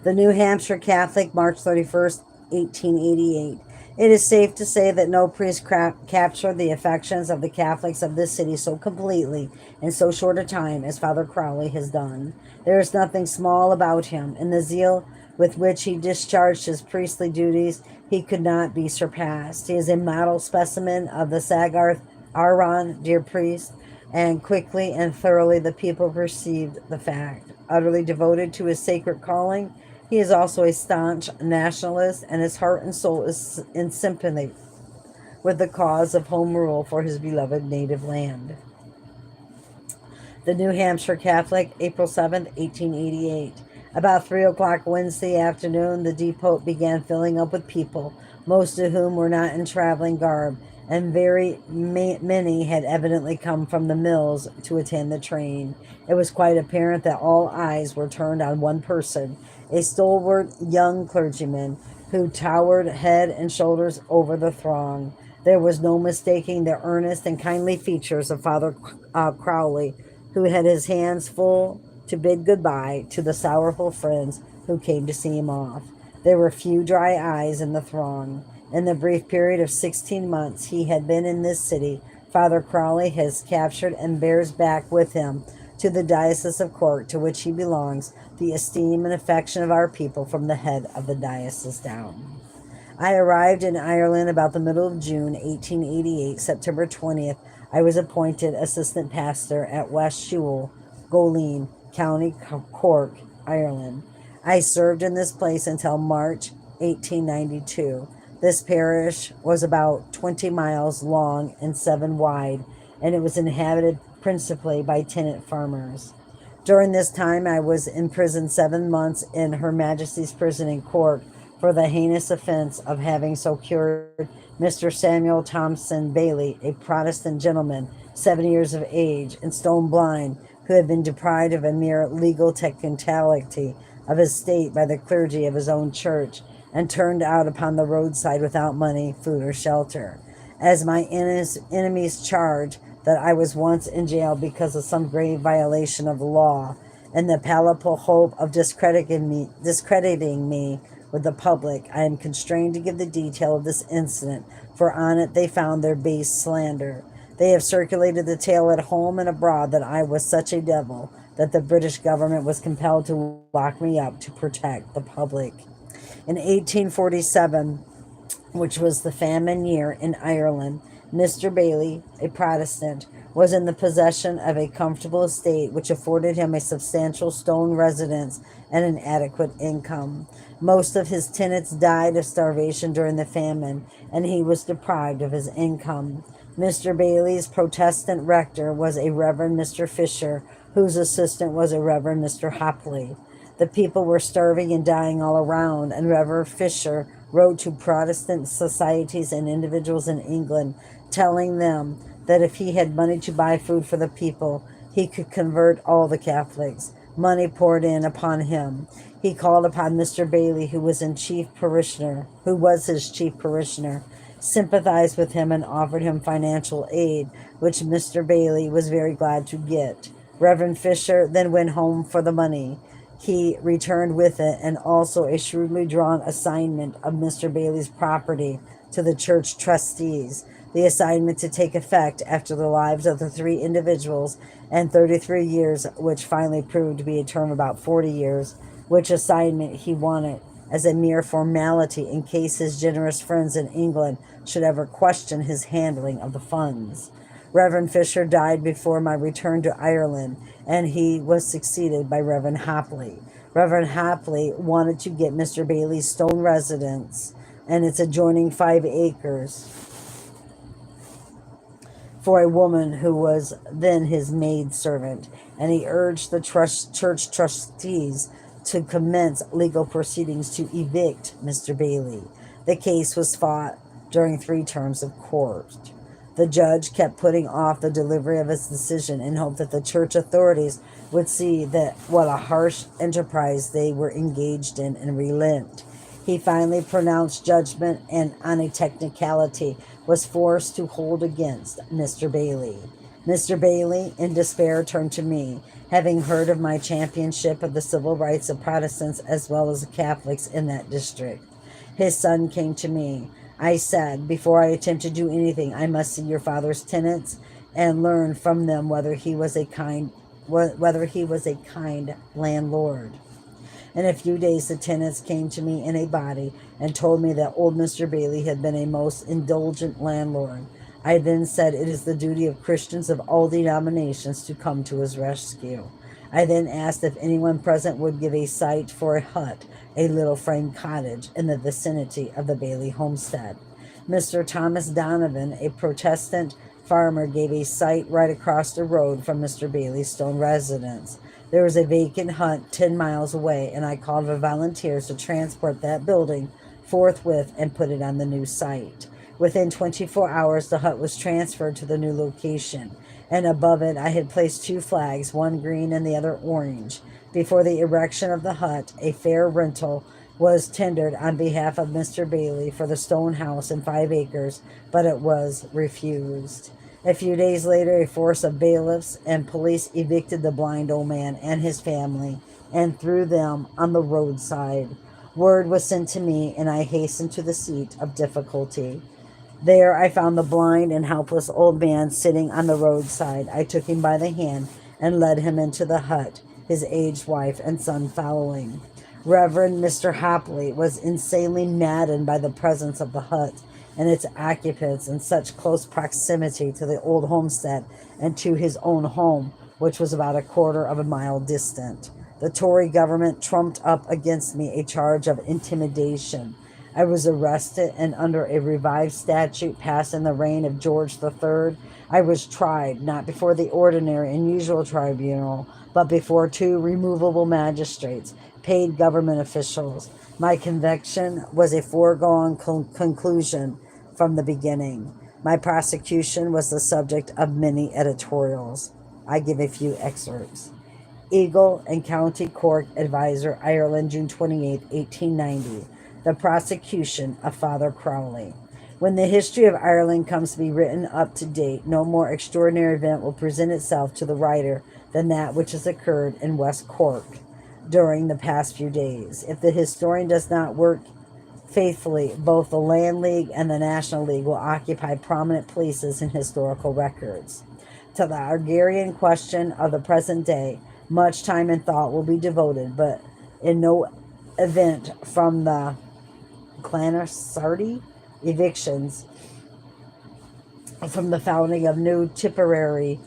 The New Hampshire Catholic, March 31st, 1888. It is safe to say that no priest captured the affections of the Catholics of this city so completely in so short a time as Father Crowley has done. There is nothing small about him. In the zeal with which he discharged his priestly duties, he could not be surpassed. He is a model specimen of the Sagath Aaron, dear priest, and quickly and thoroughly the people perceived the fact. Utterly devoted to his sacred calling, he is also a staunch nationalist, and his heart and soul is in sympathy with the cause of home rule for his beloved native land. The New Hampshire Catholic, April 7th, 1888. About 3 o'clock Wednesday afternoon, the depot began filling up with people, most of whom were not in traveling garb, and very many had evidently come from the mills to attend the train. It was quite apparent that all eyes were turned on one person, a stalwart young clergyman who towered head and shoulders over the throng. There was no mistaking the earnest and kindly features of Father Crowley, who had his hands full to bid goodbye to the sorrowful friends who came to see him off. There were few dry eyes in the throng. In the brief period of 16 months he had been in this city, Father Crowley has captured and bears back with him to the Diocese of Cork, to which he belongs, the esteem and affection of our people from the head of the diocese down. I arrived in Ireland about the middle of June, 1888. September 20th, I was appointed assistant pastor at West Shule, Goleen, County Cork, Ireland. I served in this place until March 1892. This parish was about 20 miles long and 7 wide, and it was inhabited principally by tenant farmers. During this time, I was imprisoned 7 months in Her Majesty's prison in Cork for the heinous offense of having so cured Mr. Samuel Thompson Bailey, a Protestant gentleman, 7 years of age, and stone blind, who had been deprived of a mere legal technicality of his state by the clergy of his own church, and turned out upon the roadside without money, food, or shelter. As my enemies charge that I was once in jail because of some grave violation of the law, in the palpable hope of discrediting me with the public, I am constrained to give the detail of this incident, for on it they found their base slander. They have circulated the tale at home and abroad that I was such a devil that the British government was compelled to lock me up to protect the public. In 1847, which was the famine year in Ireland, Mr. Bailey, a Protestant, was in the possession of a comfortable estate which afforded him a substantial stone residence and an adequate income. Most of his tenants died of starvation during the famine, and he was deprived of his income. Mr. Bailey's Protestant rector was a Reverend Mr. Fisher, whose assistant was a Reverend Mr. Hopley. The people were starving and dying all around, and Reverend Fisher wrote to Protestant societies and individuals in England, telling them that if he had money to buy food for the people, he could convert all the Catholics. Money poured in upon him. He called upon Mr. Bailey, who was his chief parishioner, sympathized with him and offered him financial aid, which Mr. Bailey was very glad to get. Reverend Fisher then went home for the money. He returned with it and also a shrewdly drawn assignment of Mr. Bailey's property to the church trustees. The assignment to take effect after the lives of the three individuals and 33 years, which finally proved to be a term of about 40 years, which assignment he wanted as a mere formality in case his generous friends in England should ever question his handling of the funds. Reverend Fisher died before my return to Ireland, and he was succeeded by Reverend Hopley. Reverend Hopley wanted to get Mr. Bailey's stone residence and its adjoining 5 acres for a woman who was then his maid servant, and he urged the church trustees to commence legal proceedings to evict Mr. Bailey. The case was fought during 3 terms of court. The judge kept putting off the delivery of his decision in hope that the church authorities would see that what a harsh enterprise they were engaged in and relent. He finally pronounced judgment and, on a technicality, was forced to hold against Mr. Bailey. Mr. Bailey, in despair, turned to me, having heard of my championship of the civil rights of Protestants as well as the Catholics in that district. His son came to me. I said, before I attempt to do anything, I must see your father's tenants and learn from them whether he was a kind landlord. In a few days, the tenants came to me in a body and told me that old Mr. Bailey had been a most indulgent landlord. I then said it is the duty of Christians of all denominations to come to his rescue. I then asked if anyone present would give a site for a hut, a little frame cottage, in the vicinity of the Bailey homestead. Mr. Thomas Donovan, a Protestant farmer, gave a site right across the road from Mr. Bailey's stone residence. There was a vacant hut 10 miles away, and I called for volunteers to transport that building forthwith and put it on the new site. Within 24 hours, the hut was transferred to the new location, and above it I had placed 2 flags, one green and the other orange. Before the erection of the hut, a fair rental was tendered on behalf of Mr. Bailey for the stone house and 5 acres, but it was refused. A few days later, a force of bailiffs and police evicted the blind old man and his family and threw them on the roadside. Word was sent to me, and I hastened to the seat of difficulty. There I found the blind and helpless old man sitting on the roadside. I took him by the hand and led him into the hut, his aged wife and son following. Reverend Mr. Hopley was insanely maddened by the presence of the hut and its occupants in such close proximity to the old homestead and to his own home, which was about a quarter of a mile distant. The Tory government trumped up against me a charge of intimidation. I was arrested, and under a revived statute passed in the reign of George III, I was tried, not before the ordinary and usual tribunal, but before 2 removable magistrates, paid government officials. My conviction was a foregone conclusion from the beginning. My prosecution was the subject of many editorials. I give a few excerpts. Eagle and County Cork Advisor, Ireland, June 28, 1890. the prosecution of Father Crowley. When the history of Ireland comes to be written up to date, no more extraordinary event will present itself to the writer than that which has occurred in West Cork during the past few days. If the historian does not work faithfully, both the Land League and the National League will occupy prominent places in historical records. To the agrarian question of the present day, much time and thought will be devoted, but in no event from the Clanrasardy evictions, from the founding of New Tipperary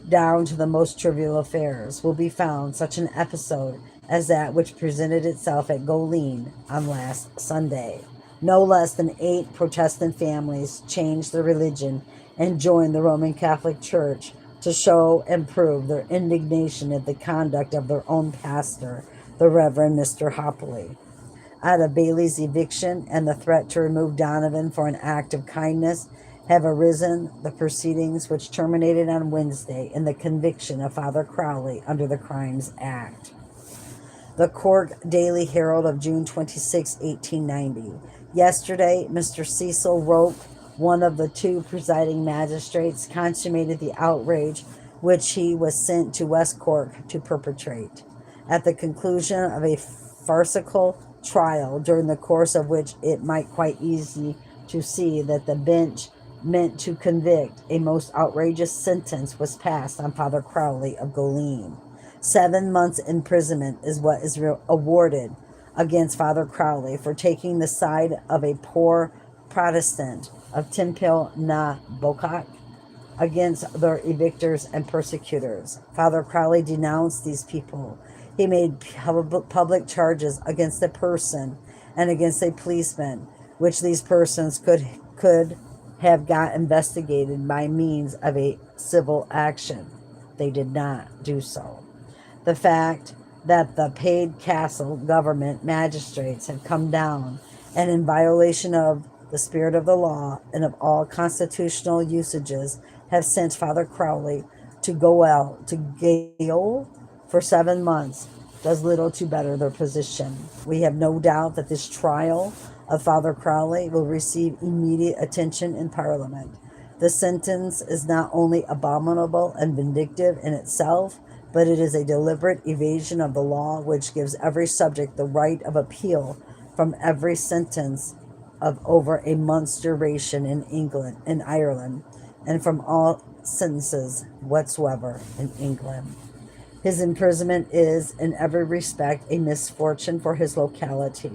down to the most trivial affairs, will be found such an episode as that which presented itself at Goleen on last Sunday. No less than 8 Protestant families changed their religion and joined the Roman Catholic Church to show and prove their indignation at the conduct of their own pastor, the Reverend Mr. Hopley. Out of Bailey's eviction and the threat to remove Donovan for an act of kindness have arisen the proceedings which terminated on Wednesday in the conviction of Father Crowley under the Crimes Act. The Cork Daily Herald of June 26, 1890. Yesterday, Mr. Cecil Roke, one of the 2 presiding magistrates, consummated the outrage which he was sent to West Cork to perpetrate. At the conclusion of a farcical trial, during the course of which it might quite easy to see that the bench meant to convict, a most outrageous sentence was passed on Father Crowley of Goleen. 7 months' imprisonment is what is awarded against Father Crowley for taking the side of a poor Protestant of Timpil na Bokak against their evictors and persecutors. Father Crowley denounced these people. He made public charges against a person and against a policeman, which these persons could have got investigated by means of a civil action. They did not do so. The fact that the paid castle government magistrates have come down and, in violation of the spirit of the law and of all constitutional usages, have sent Father Crowley to gaol for 7 months does little to better their position. We have no doubt that this trial of Father Crowley will receive immediate attention in Parliament. The sentence is not only abominable and vindictive in itself, but it is a deliberate evasion of the law which gives every subject the right of appeal from every sentence of over a month's duration in Ireland, and from all sentences whatsoever in England. His imprisonment is, in every respect, a misfortune for his locality.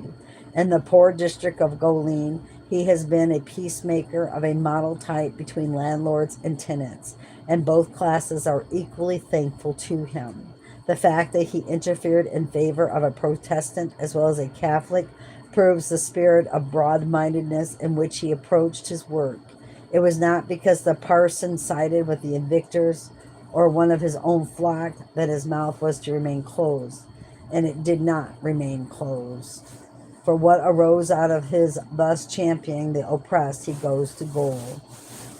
In the poor district of Goleen, he has been a peacemaker of a model type between landlords and tenants, and both classes are equally thankful to him. The fact that he interfered in favor of a Protestant as well as a Catholic proves the spirit of broad-mindedness in which he approached his work. It was not because the parson sided with the evictors or one of his own flock that his mouth was to remain closed, and it did not remain closed. For what arose out of his thus championing the oppressed, he goes to goal.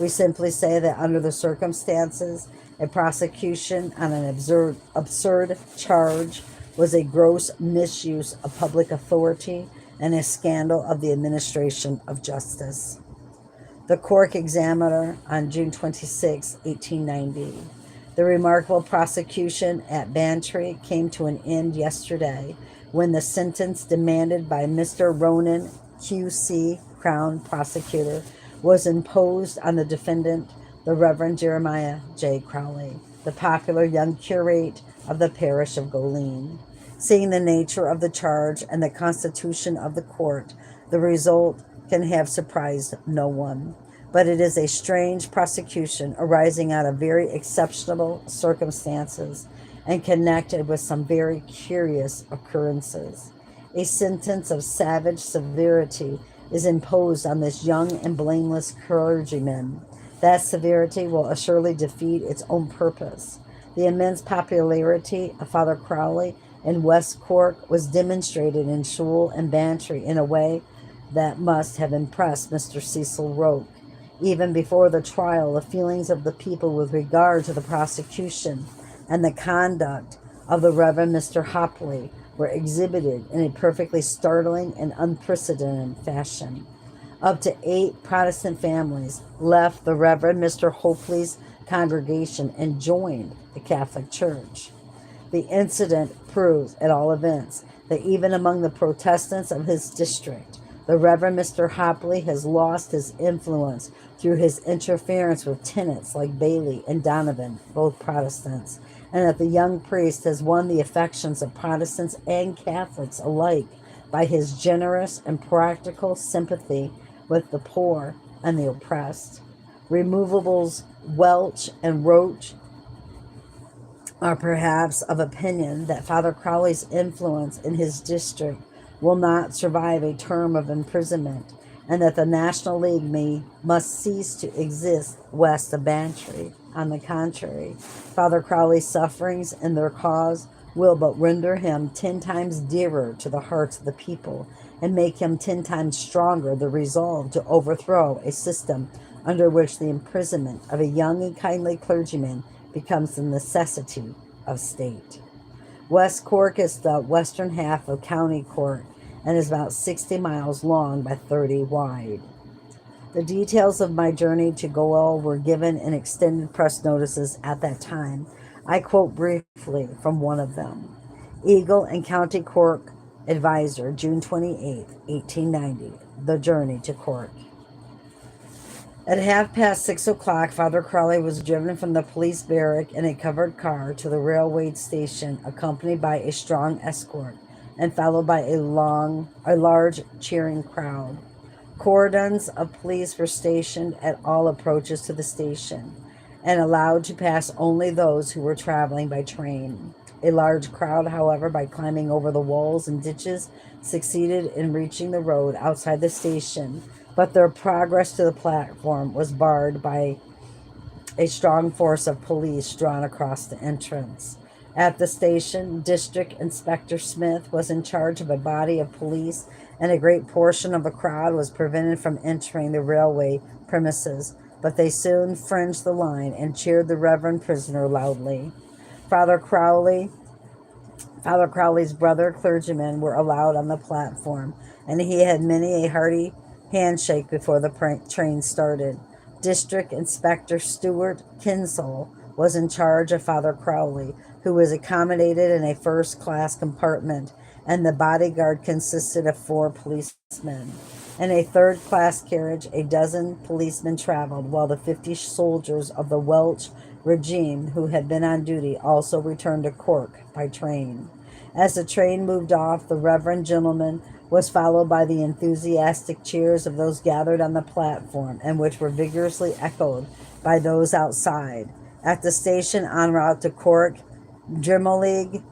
We simply say that under the circumstances, a prosecution on an absurd charge was a gross misuse of public authority and a scandal of the administration of justice. The Cork Examiner on June 26, 1890. The remarkable prosecution at Bantry came to an end yesterday when the sentence demanded by Mr. Ronan, Q.C., Crown Prosecutor, was imposed on the defendant, the Reverend Jeremiah J. Crowley, the popular young curate of the parish of Goleen. Seeing the nature of the charge and the constitution of the court, the result can have surprised no one. But it is a strange prosecution arising out of very exceptional circumstances and connected with some very curious occurrences. A sentence of savage severity is imposed on this young and blameless clergyman. That severity will assuredly defeat its own purpose. The immense popularity of Father Crowley in West Cork was demonstrated in Shool and Bantry in a way that must have impressed Mr. Cecil Roke. Even before the trial, the feelings of the people with regard to the prosecution and the conduct of the Reverend Mr. Hopley were exhibited in a perfectly startling and unprecedented fashion. Up to 8 Protestant families left the Reverend Mr. Hopley's congregation and joined the Catholic Church. The incident proves, at all events, that even among the Protestants of his district, the Reverend Mr. Hopley has lost his influence through his interference with tenets like Bailey and Donovan, both Protestants, and that the young priest has won the affections of Protestants and Catholics alike by his generous and practical sympathy with the poor and the oppressed. Removables Welch and Roach are perhaps of opinion that Father Crowley's influence in his district will not survive a term of imprisonment, and that the National League must cease to exist west of Bantry. On the contrary, Father Crowley's sufferings in their cause will but render him 10 times dearer to the hearts of the people, and make him 10 times stronger the resolve to overthrow a system under which the imprisonment of a young and kindly clergyman becomes the necessity of state. West Cork is the western half of County Cork and is about 60 miles long by 30 wide. The details of my journey to Goel were given in extended press notices at that time. I quote briefly from one of them. Eagle and County Cork Advisor, June 28, 1890. The journey to Cork. At 6:30 o'clock, Father Crowley was driven from the police barrack in a covered car to the railway station, accompanied by a strong escort and followed by a large cheering crowd. Cordons of police were stationed at all approaches to the station and allowed to pass only those who were traveling by train. A large crowd, however, by climbing over the walls and ditches, succeeded in reaching the road outside the station, but their progress to the platform was barred by a strong force of police drawn across the entrance. At the station, District Inspector Smith was in charge of a body of police, and a great portion of the crowd was prevented from entering the railway premises, but they soon fringed the line and cheered the reverend prisoner loudly. Father Crowley's brother clergymen were allowed on the platform, and he had many a hearty handshake before the train started. District Inspector Stuart Kinsale was in charge of Father Crowley, who was accommodated in a first-class compartment, and the bodyguard consisted of 4 policemen. In a third-class carriage, a dozen policemen traveled, while the 50 soldiers of the Welsh regime who had been on duty also returned to Cork by train. As the train moved off, the reverend gentleman was followed by the enthusiastic cheers of those gathered on the platform, and which were vigorously echoed by those outside. At the station en route to Cork, Drimoleague,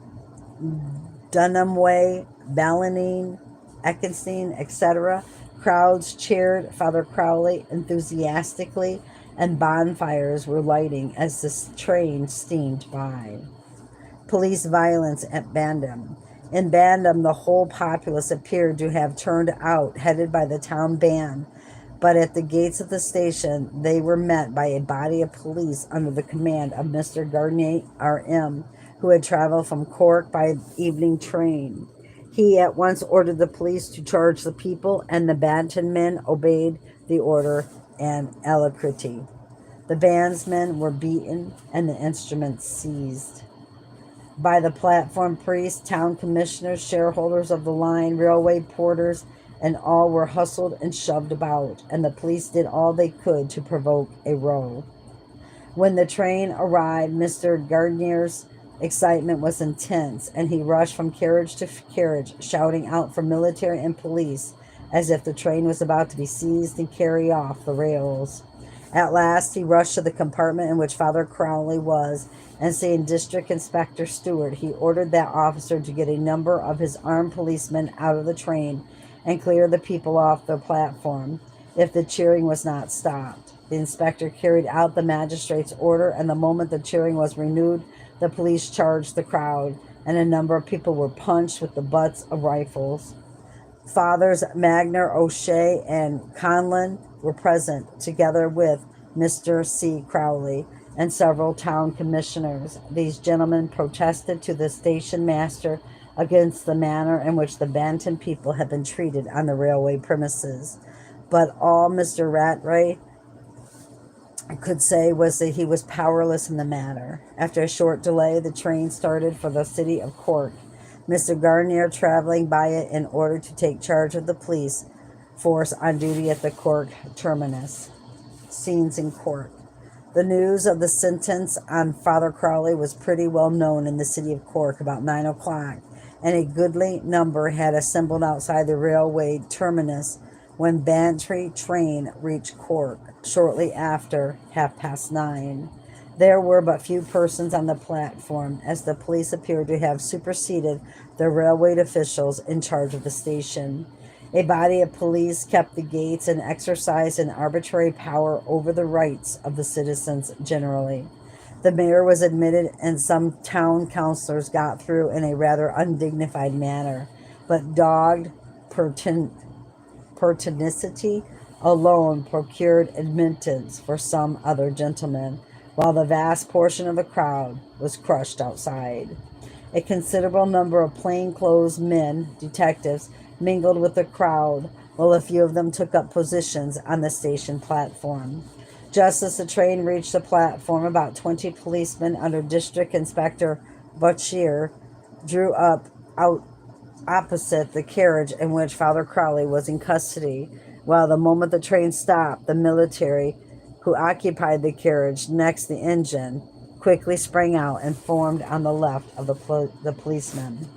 Dunhamway, Ballineen, Eccleston, etc., crowds cheered Father Crowley enthusiastically, and bonfires were lighting as the train steamed by. Police violence at Bandham. In Bandham, the whole populace appeared to have turned out, headed by the town band, but at the gates of the station they were met by a body of police under the command of Mr. Gardner, R.M., who had traveled from Cork by evening train. He at once ordered the police to charge the people, and the Banton men obeyed the order and alacrity. The bandsmen were beaten and the instruments seized. By the platform priests, town commissioners, shareholders of the line, railway porters, and all were hustled and shoved about, and the police did all they could to provoke a row. When the train arrived, Mr. Gardner's excitement was intense, and he rushed from carriage to carriage, shouting out for military and police, as if the train was about to be seized and carried off the rails. At last he rushed to the compartment in which Father Crowley was, and seeing District Inspector Stewart, he ordered that officer to get a number of his armed policemen out of the train and clear the people off the platform, if the cheering was not stopped. The inspector carried out the magistrate's order, and the moment the cheering was renewed, the police charged the crowd, and a number of people were punched with the butts of rifles. Fathers Magner, O'Shea, and Conlon were present, together with Mr. C. Crowley and several town commissioners. These gentlemen protested to the station master against the manner in which the Bantam people had been treated on the railway premises. But all Mr. Rattray could say was that he was powerless in the matter. After a short delay, the train started for the city of Cork, Mr. Garnier traveling by it in order to take charge of the police force on duty at the Cork terminus. Scenes in Cork. The news of the sentence on Father Crowley was pretty well known in the city of Cork about 9 o'clock, and a goodly number had assembled outside the railway terminus when Bantry train reached Cork shortly after 9:30. There were but few persons on the platform, as the police appeared to have superseded the railway officials in charge of the station. A body of police kept the gates and exercised an arbitrary power over the rights of the citizens generally. The mayor was admitted, and some town councillors got through in a rather undignified manner, but dogged pertinacity alone procured admittance for some other gentlemen, while the vast portion of the crowd was crushed outside. A considerable number of plainclothes men, detectives, mingled with the crowd, while a few of them took up positions on the station platform. Just as the train reached the platform, about 20 policemen under District Inspector Butchier drew up out opposite the carriage in which Father Crowley was in custody, while the moment the train stopped, the military who occupied the carriage next the engine quickly sprang out and formed on the left of the policemen.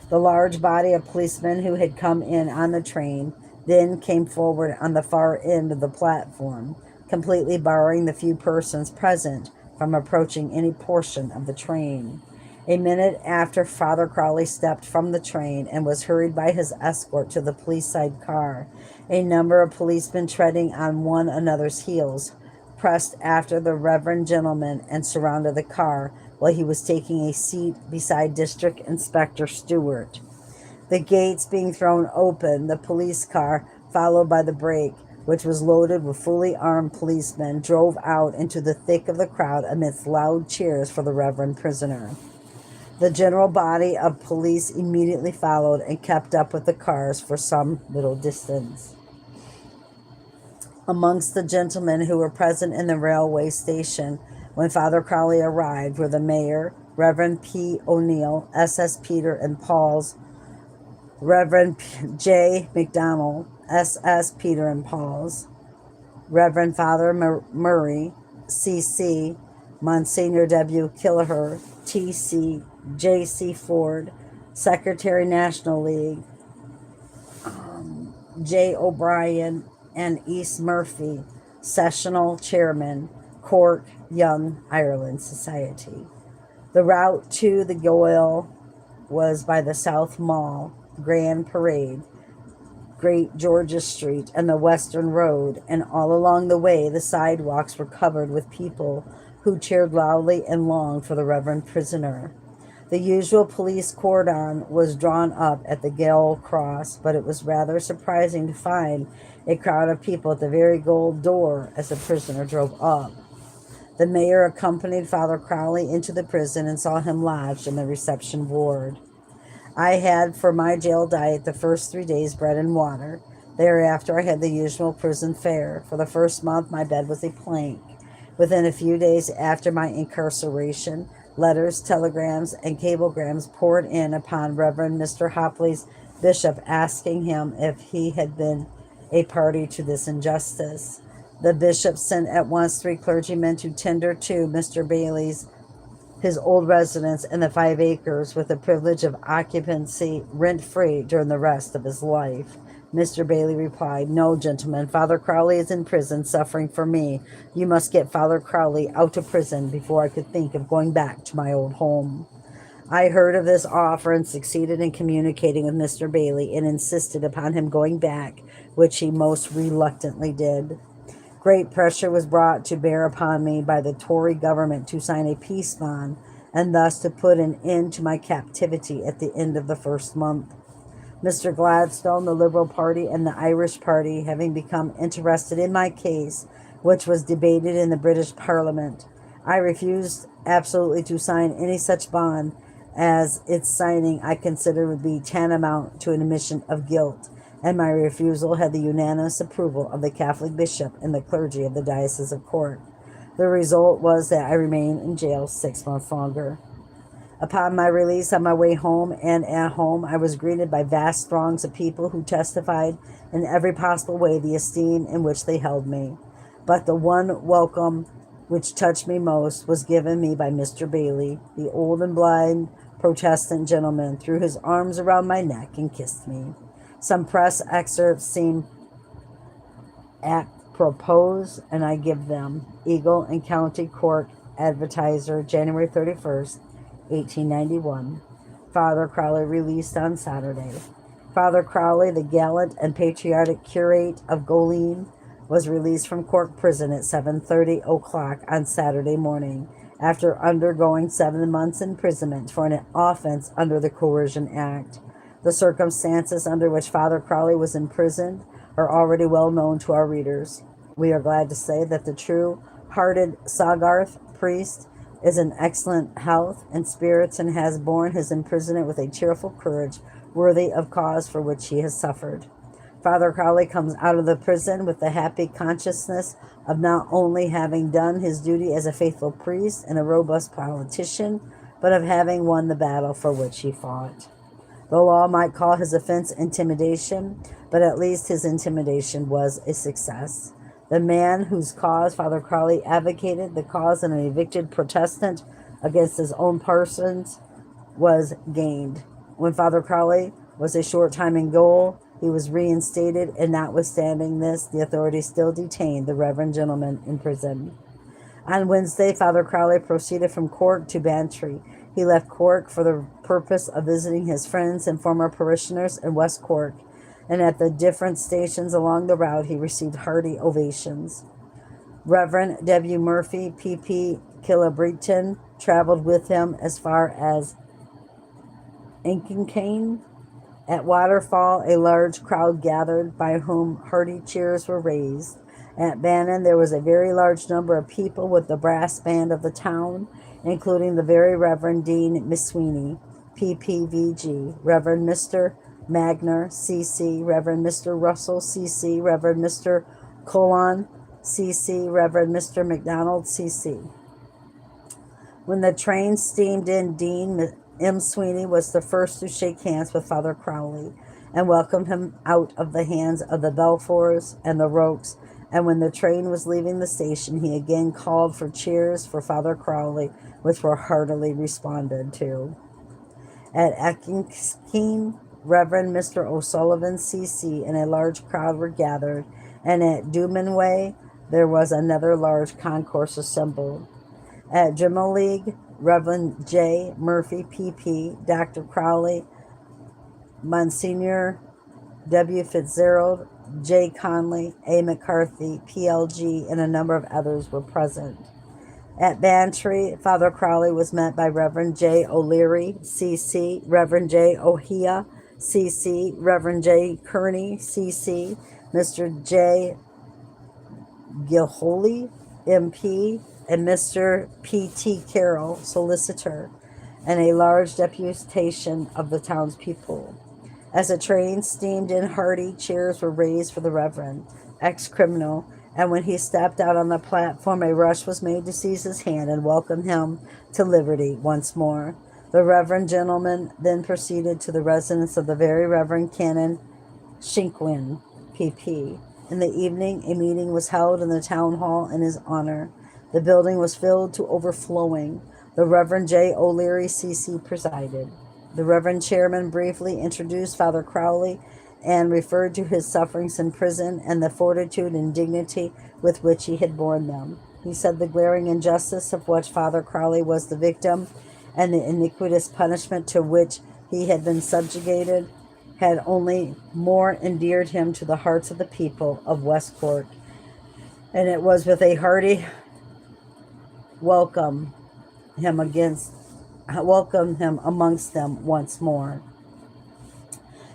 The large body of policemen who had come in on the train then came forward on the far end of the platform, completely barring the few persons present from approaching any portion of the train. A minute after Father Crowley stepped from the train and was hurried by his escort to the police side car, a number of policemen treading on one another's heels pressed after the reverend gentleman and surrounded the car while he was taking a seat beside District Inspector Stewart. The gates being thrown open, the police car, followed by the brake, which was loaded with fully armed policemen, drove out into the thick of the crowd amidst loud cheers for the reverend prisoner. The general body of police immediately followed and kept up with the cars for some little distance. Amongst the gentlemen who were present in the railway station when Father Crowley arrived were the mayor, Reverend P. O'Neill, S.S. Peter and Paul's, Reverend J. McDonald, S.S. Peter and Paul's, Reverend Father Murray, C.C., Monsignor W. Kelleher, T.C., J.C. Ford, Secretary National League, J. O'Brien, and East Murphy, Sessional Chairman, Cork Young Ireland Society. The route to the Goyle was by the South Mall, Grand Parade, Great George's Street, and the Western Road, and all along the way the sidewalks were covered with people who cheered loudly and long for the reverend prisoner. The usual police cordon was drawn up at the Gaol Cross, but it was rather surprising to find a crowd of people at the very gold door as the prisoner drove up. The mayor accompanied Father Crowley into the prison and saw him lodged in the reception ward. I had for my jail diet the first 3 days bread and water. Thereafter I had the usual prison fare. For the first month my bed was a plank. Within a few days after my incarceration, letters, telegrams, and cablegrams poured in upon Reverend Mr. Hopley's bishop asking him if he had been a party to this injustice. The bishop sent at once 3 clergymen to tender to Mr. Bailey's his old residence in the 5 acres with the privilege of occupancy rent-free during the rest of his life. Mr. Bailey replied, "No, gentlemen, Father Crowley is in prison suffering for me. You must get Father Crowley out of prison before I could think of going back to my old home." I heard of this offer and succeeded in communicating with Mr. Bailey and insisted upon him going back, which he most reluctantly did. Great pressure was brought to bear upon me by the Tory government to sign a peace bond and thus to put an end to my captivity at the end of the first month. Mr. Gladstone, the Liberal Party, and the Irish Party having become interested in my case, which was debated in the British Parliament, I refused absolutely to sign any such bond as its signing I considered would be tantamount to an admission of guilt, and my refusal had the unanimous approval of the Catholic bishop and the clergy of the Diocese of Cork. The result was that I remained in jail 6 months longer. Upon my release, on my way home and at home, I was greeted by vast throngs of people who testified in every possible way the esteem in which they held me. But the one welcome which touched me most was given me by Mr. Bailey. The old and blind Protestant gentleman threw his arms around my neck and kissed me. Some press excerpts seem apropos, and I give them. Eagle and County Cork Advertiser, January 31st, 1891. Father Crowley released on Saturday. Father Crowley, the gallant and patriotic curate of Goleen, was released from Cork prison at 7:30 o'clock on Saturday morning after undergoing 7 months imprisonment for an offense under the Coercion Act. The circumstances under which Father Crowley was imprisoned are already well known to our readers. We are glad to say that the true-hearted Soggarth priest is in excellent health and spirits and has borne his imprisonment with a cheerful courage worthy of cause for which he has suffered. Father Crowley comes out of the prison with the happy consciousness of not only having done his duty as a faithful priest and a robust politician, but of having won the battle for which he fought. The law might call his offense intimidation, but at least his intimidation was a success. The man whose cause Father Crowley advocated, the cause of an evicted Protestant against his own parsons, was gained. When Father Crowley was a short time in gaol, he was reinstated, and notwithstanding this, the authorities still detained the reverend gentleman in prison. On Wednesday, Father Crowley proceeded from Cork to Bantry. He left Cork for the purpose of visiting his friends and former parishioners in West Cork, and at the different stations along the route he received hearty ovations. Reverend W. Murphy, P.P. Kilabreton, traveled with him as far as Inchincane. At Waterfall, a large crowd gathered, by whom hearty cheers were raised. At Bannon, there was a very large number of people with the brass band of the town, including the very Reverend Dean Miss Sweeney, PPVG, Reverend Mr. Magner, C.C., Reverend Mr. Russell, C.C., Reverend Mr. Colon, C.C., Reverend Mr. McDonald, C.C. When the train steamed in, Dean M. Sweeney was the first to shake hands with Father Crowley and welcome him out of the hands of the Belfours and the Rokes, and when the train was leaving the station, he again called for cheers for Father Crowley, which were heartily responded to. At Inchincane, Reverend Mr. O'Sullivan, C.C., and a large crowd were gathered, and at Dumanway there was another large concourse assembled. At Drimoleague, Reverend J. Murphy, P.P., Dr. Crowley, Monsignor W. Fitzgerald, J. Conley, A. McCarthy, P.L.G., and a number of others were present. At Bantry, Father Crowley was met by Reverend J. O'Leary, C.C., Reverend J. O'Hia, C.C., Reverend J. Kearney, C.C., Mr. J. Gilholy, M.P., and Mr. P.T. Carroll, solicitor, and a large deputation of the townspeople. As the train steamed in, hearty cheers were raised for the Reverend, ex-criminal, and when he stepped out on the platform, a rush was made to seize his hand and welcome him to liberty once more. The Reverend gentleman then proceeded to the residence of the very Reverend Canon Shinkwin, P.P. In the evening, a meeting was held in the town hall in his honor. The building was filled to overflowing. The Reverend J. O'Leary, C.C., presided. The Reverend Chairman briefly introduced Father Crowley and referred to his sufferings in prison and the fortitude and dignity with which he had borne them. He said the glaring injustice of which Father Crowley was the victim and the iniquitous punishment to which he had been subjugated had only more endeared him to the hearts of the people of West Cork, and it was with a hearty welcomed him amongst them once more.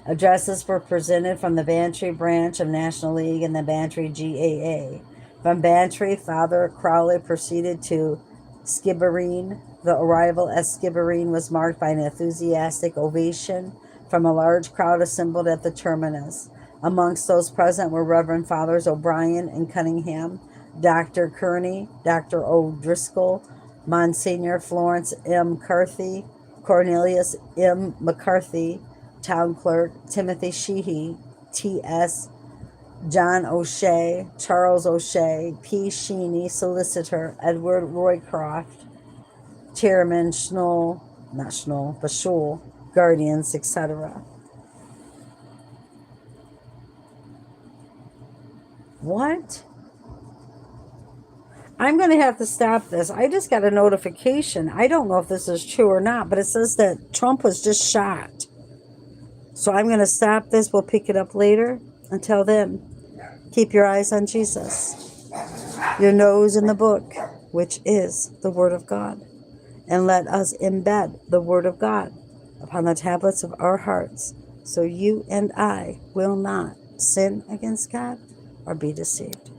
Addresses were presented from the Bantry branch of National League and the Bantry GAA. From Bantry, Father Crowley proceeded to Skibbereen. The arrival at Skibbereen was marked by an enthusiastic ovation from a large crowd assembled at the terminus. Amongst those present were Reverend Fathers O'Brien and Cunningham, Dr. Kearney, Dr. O'Driscoll, Monsignor Florence M. Carthy, Cornelius M. McCarthy, Town Clerk, Timothy Sheehy, T.S. John O'Shea, Charles O'Shea, P. Sheeney, Solicitor, Edward Roycroft, Chairman Schnoll, not Schnoll, but Schul, Guardians, etc. What? I'm going to have to stop this. I just got a notification. I don't know if this is true or not, but it says that Trump was just shot. So I'm going to stop this. We'll pick it up later. Until then, keep your eyes on Jesus, your nose in the book, which is the Word of God. And let us embed the Word of God upon the tablets of our hearts, so you and I will not sin against God or be deceived.